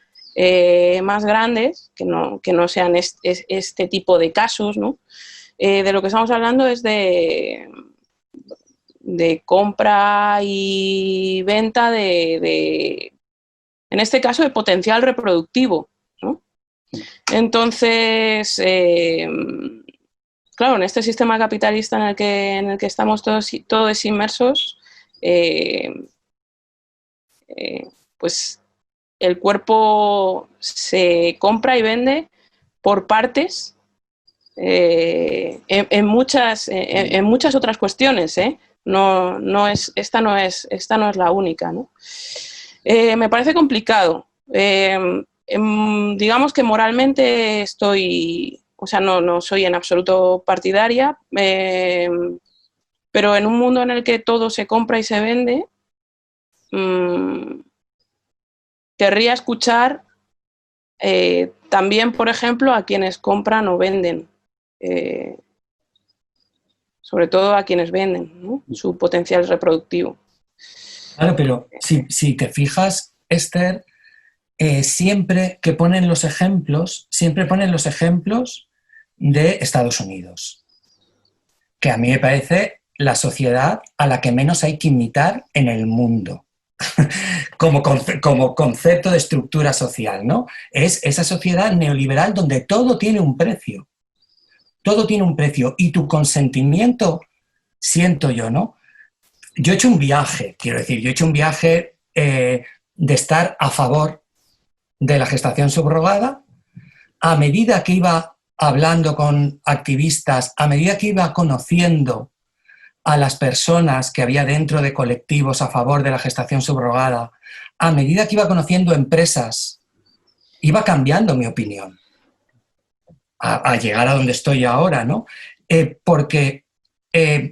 más grandes, que no sean este tipo de casos, ¿no? De lo que estamos hablando es de compra y venta en este caso, de potencial reproductivo, ¿no? Entonces, claro, en este sistema capitalista en el que estamos todos inmersos, pues el cuerpo se compra y vende por partes en muchas otras cuestiones, ¿eh? Esta no es la única, ¿no? Me parece complicado. Digamos que moralmente no soy en absoluto partidaria, pero en un mundo en el que todo se compra y se vende, querría escuchar también, por ejemplo, a quienes compran o venden, sobre todo a quienes venden, ¿no? Su potencial reproductivo. Claro, pero si te fijas, Esther, siempre ponen los ejemplos de Estados Unidos, que a mí me parece la sociedad a la que menos hay que imitar en el mundo, como concepto de estructura social, ¿no? Es esa sociedad neoliberal donde todo tiene un precio. Todo tiene un precio y tu consentimiento, siento yo, ¿no? Yo he hecho un viaje, de estar a favor de la gestación subrogada. A medida que iba hablando con activistas, a medida que iba conociendo a las personas que había dentro de colectivos a favor de la gestación subrogada, a medida que iba conociendo empresas, iba cambiando mi opinión a llegar a donde estoy ahora, ¿no? Porque,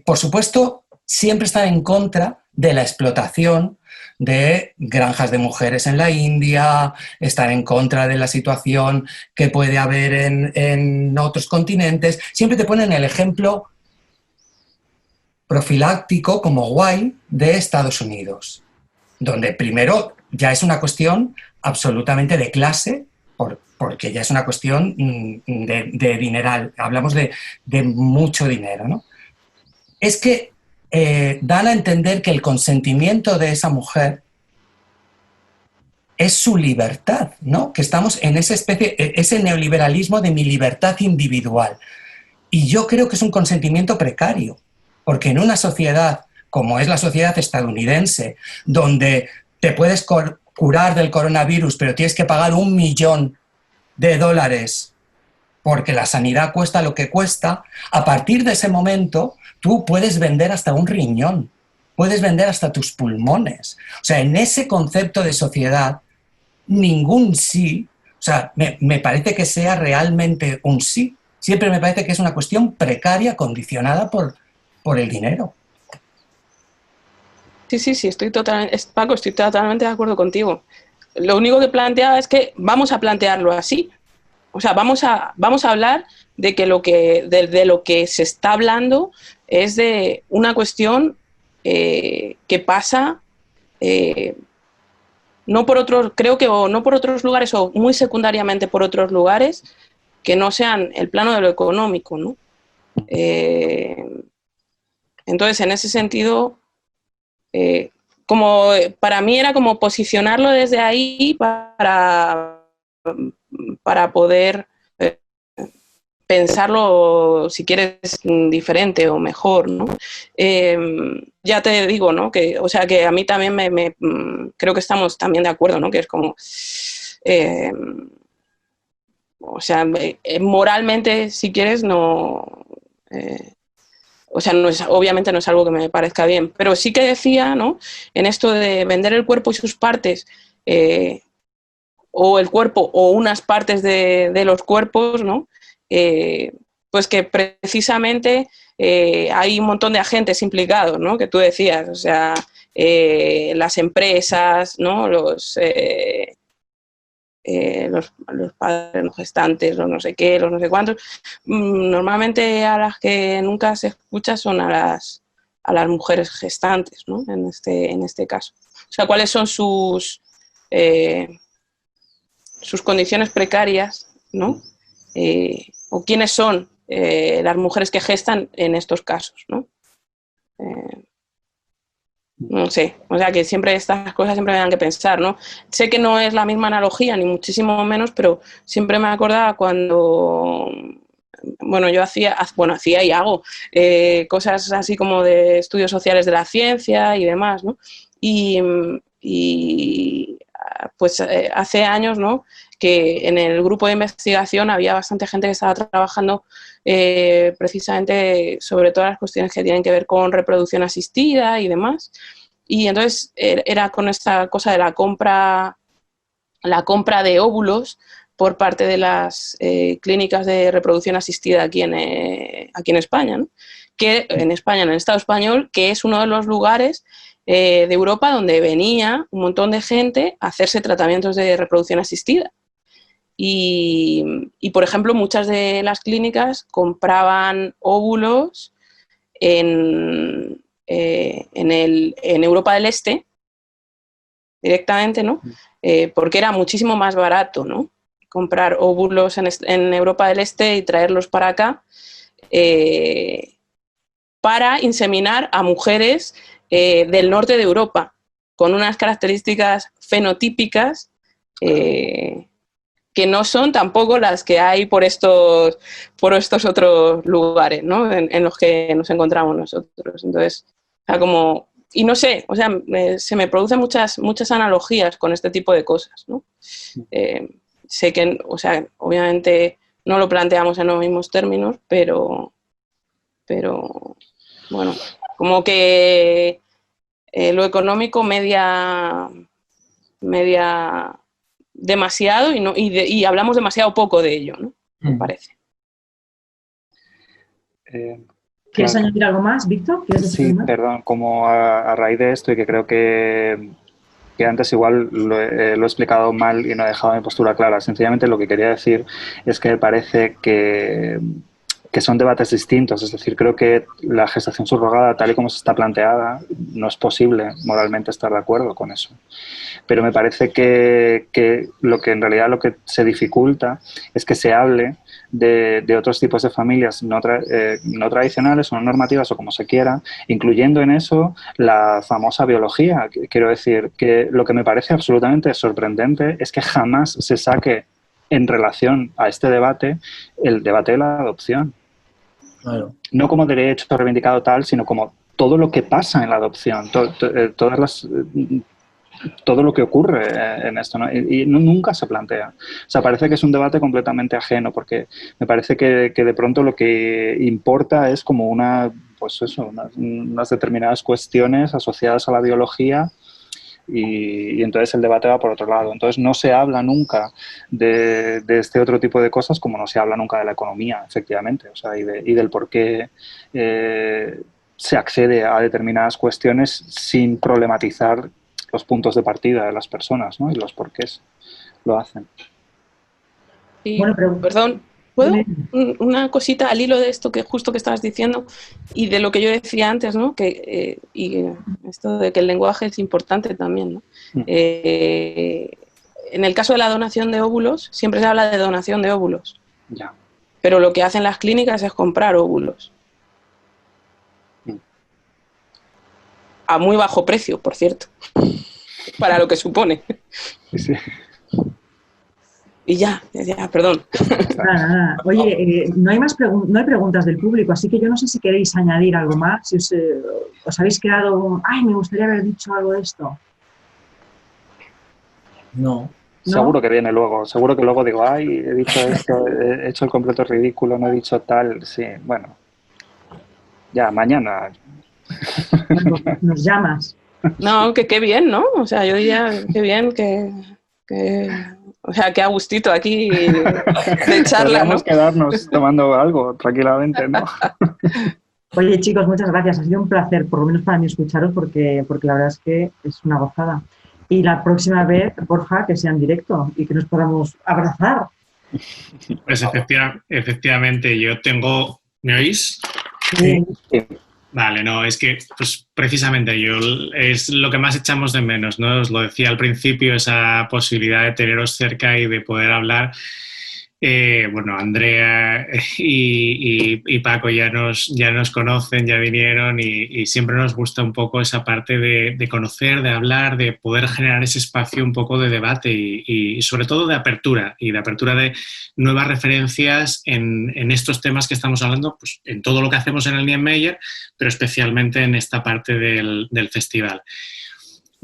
por supuesto, siempre están en contra de la explotación de granjas de mujeres en la India, están en contra de la situación que puede haber en otros continentes. Siempre te ponen el ejemplo profiláctico como guay de Estados Unidos, donde primero ya es una cuestión absolutamente de clase, porque ya es una cuestión de dineral, hablamos de mucho dinero, ¿no? Es que dan a entender que el consentimiento de esa mujer es su libertad, ¿no? Que estamos en ese neoliberalismo de mi libertad individual. Y yo creo que es un consentimiento precario, porque en una sociedad como es la sociedad estadounidense, donde te puedes curar del coronavirus, pero tienes que pagar $1 millón porque la sanidad cuesta lo que cuesta, a partir de ese momento tú puedes vender hasta un riñón, puedes vender hasta tus pulmones. O sea, en ese concepto de sociedad, ningún sí, o sea, me parece que sea realmente un sí. Siempre me parece que es una cuestión precaria, condicionada por el dinero. Sí, Paco, estoy totalmente de acuerdo contigo. Lo único que planteaba es que vamos a plantearlo así. O sea, vamos a hablar de que de lo que se está hablando es de una cuestión que pasa no por otros lugares o muy secundariamente por otros lugares que no sean el plano de lo económico, ¿no? Entonces, en ese sentido, como para mí era como posicionarlo desde ahí para poder pensarlo, si quieres, diferente o mejor, ¿no? Ya te digo, ¿no? Que a mí también creo que estamos también de acuerdo, ¿no? Que es como, moralmente, si quieres, no... obviamente no es algo que me parezca bien, pero sí que decía, ¿no? En esto de vender el cuerpo y sus partes, o el cuerpo o unas partes de los cuerpos, ¿no? Pues que precisamente hay un montón de agentes implicados, ¿no? Que tú decías, o sea, las empresas, ¿no? Los padres, los gestantes, los no sé qué, los no sé cuántos. Normalmente a las que nunca se escucha son a las mujeres gestantes, ¿no? En este caso. O sea, cuáles son sus condiciones precarias, ¿no? O quiénes son las mujeres que gestan en estos casos, ¿no? No sé, o sea que siempre estas cosas siempre me dan que pensar, ¿no? Sé que no es la misma analogía, ni muchísimo menos, pero siempre me acordaba cuando, bueno, yo hacía y hago cosas así como de estudios sociales de la ciencia y demás, ¿no? Y pues hace años, ¿no? Que en el grupo de investigación había bastante gente que estaba trabajando precisamente sobre todas las cuestiones que tienen que ver con reproducción asistida y demás. Y entonces era con esta cosa de la compra de óvulos por parte de las clínicas de reproducción asistida aquí en España, ¿no? Que en España, en el Estado español, que es uno de los lugares de Europa donde venía un montón de gente a hacerse tratamientos de reproducción asistida. Y por ejemplo, muchas de las clínicas compraban óvulos en Europa del Este directamente, ¿no? Porque era muchísimo más barato, ¿no? Comprar óvulos en Europa del Este y traerlos para acá para inseminar a mujeres del norte de Europa con unas características fenotípicas que no son tampoco las que hay por estos otros lugares, ¿no? En los que nos encontramos nosotros. Entonces, o sea, como... Y no sé, o sea, se me producen muchas analogías con este tipo de cosas, ¿no? Sé que, o sea, obviamente no lo planteamos en los mismos términos, pero bueno, como que lo económico media demasiado y hablamos demasiado poco de ello, ¿no? Me parece. ¿Quieres añadir algo más, Víctor? Sí, perdón, como a raíz de esto y que creo que antes igual lo he explicado mal y no he dejado mi postura clara. Sencillamente lo que quería decir es que me parece que son debates distintos. Es decir, creo que la gestación subrogada, tal y como se está planteada, no es posible moralmente estar de acuerdo con eso. Pero me parece que en realidad lo que se dificulta es que se hable de otros tipos de familias no tradicionales o no normativas o como se quiera, incluyendo en eso la famosa biología. Quiero decir que lo que me parece absolutamente sorprendente es que jamás se saque en relación a este debate el debate de la adopción. Claro. No como derecho reivindicado tal, sino como todo lo que pasa en la adopción, todas las todo lo que ocurre en esto, ¿no? Y nunca se plantea. O sea, parece que es un debate completamente ajeno, porque me parece que de pronto lo que importa es como pues eso, unas determinadas cuestiones asociadas a la biología. Y entonces el debate va por otro lado. Entonces no se habla nunca de este otro tipo de cosas como no se habla nunca de la economía, efectivamente, o sea, y del por qué se accede a determinadas cuestiones sin problematizar los puntos de partida de las personas, ¿no? Y los porqués lo hacen. Y, Bueno, pero... perdón, ¿puedo? Una cosita al hilo de esto que justo que estabas diciendo y de lo que yo decía antes, ¿no? Y esto de que el lenguaje es importante también, ¿no? En el caso de la donación de óvulos, siempre se habla de donación de óvulos. Ya. Pero lo que hacen las clínicas es comprar óvulos. A muy bajo precio, por cierto. Para lo que supone. Sí. Y ya, perdón. Nada. Oye, no hay preguntas del público, así que yo no sé si queréis añadir algo más, si os habéis quedado, me gustaría haber dicho algo de esto. No. Seguro que viene luego, seguro que luego digo, he dicho esto, he hecho el completo ridículo, no he dicho tal, sí, bueno, ya, mañana. Nos llamas. No, que qué bien, ¿no? O sea, yo diría, qué bien, o sea, qué a gustito aquí de charla, Podríamos ¿no? quedarnos tomando algo tranquilamente, ¿no? Oye, chicos, muchas gracias. Ha sido un placer, por lo menos para mí, escucharos, porque la verdad es que es una gozada. Y la próxima vez, Borja, que sea en directo y que nos podamos abrazar. Pues efectivamente, yo tengo... ¿Me oís? Sí. Vale, no, es que pues precisamente es lo que más echamos de menos, ¿no? Os lo decía al principio, esa posibilidad de teneros cerca y de poder hablar. Bueno, Andrea y Paco ya nos conocen, ya vinieron y siempre nos gusta un poco esa parte de conocer, de hablar, de poder generar ese espacio un poco de debate y sobre todo de apertura de nuevas referencias en estos temas que estamos hablando, pues en todo lo que hacemos en el Niemeyer, pero especialmente en esta parte del festival.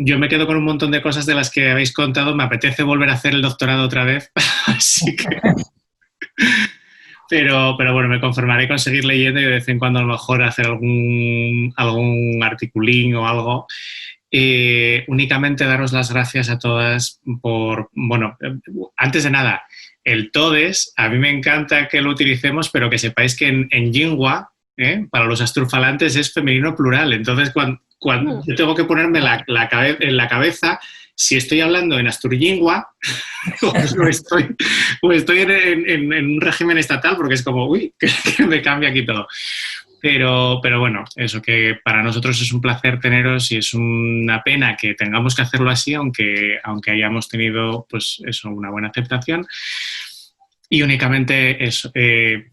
Yo me quedo con un montón de cosas de las que habéis contado. Me apetece volver a hacer el doctorado otra vez, así que... Pero bueno, me conformaré con seguir leyendo y de vez en cuando a lo mejor hacer algún articulín o algo. Únicamente daros las gracias a todas por... Bueno, antes de nada, el todes, a mí me encanta que lo utilicemos, pero que sepáis que en Jinhua, para los asturfalantes es femenino plural. Entonces, cuando yo tengo que ponerme en la cabeza si estoy hablando en asturlingua o estoy en un régimen estatal, porque es como, uy, que me cambia aquí todo. Pero bueno, eso, que para nosotros es un placer teneros y es una pena que tengamos que hacerlo así, aunque hayamos tenido, pues eso, una buena aceptación. Y únicamente eso,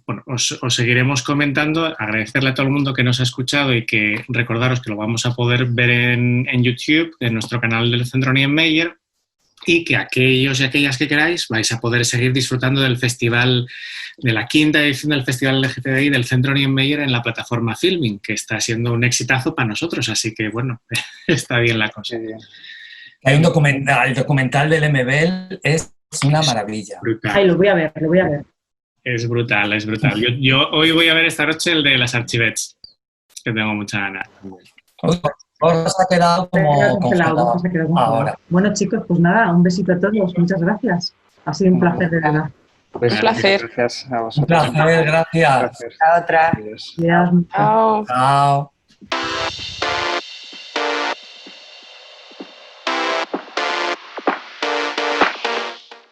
bueno, os seguiremos comentando, agradecerle a todo el mundo que nos ha escuchado y que recordaros que lo vamos a poder ver en YouTube, en nuestro canal del Centro Niemeyer, y que aquellos y aquellas que queráis vais a poder seguir disfrutando del festival, de la 5ª edición del Festival LGTBI del Centro Niemeyer en la plataforma Filming, que está siendo un exitazo para nosotros, así que bueno, está bien la cosa. Hay un documental, el documental del MBL es una maravilla. Ay, lo voy a ver. Es brutal. Yo hoy voy a ver esta noche el de las Archivets, que tengo mucha ganas. Ahora se ha quedado como congelado. Ahora. Bueno, chicos, pues nada, un besito a todos. Muchas gracias. Ha sido un placer, de verdad. Pues, un placer. Gracias a vosotros. Un placer, gracias. La otra. Adiós. Cuidaos mucho. Chao. Chao.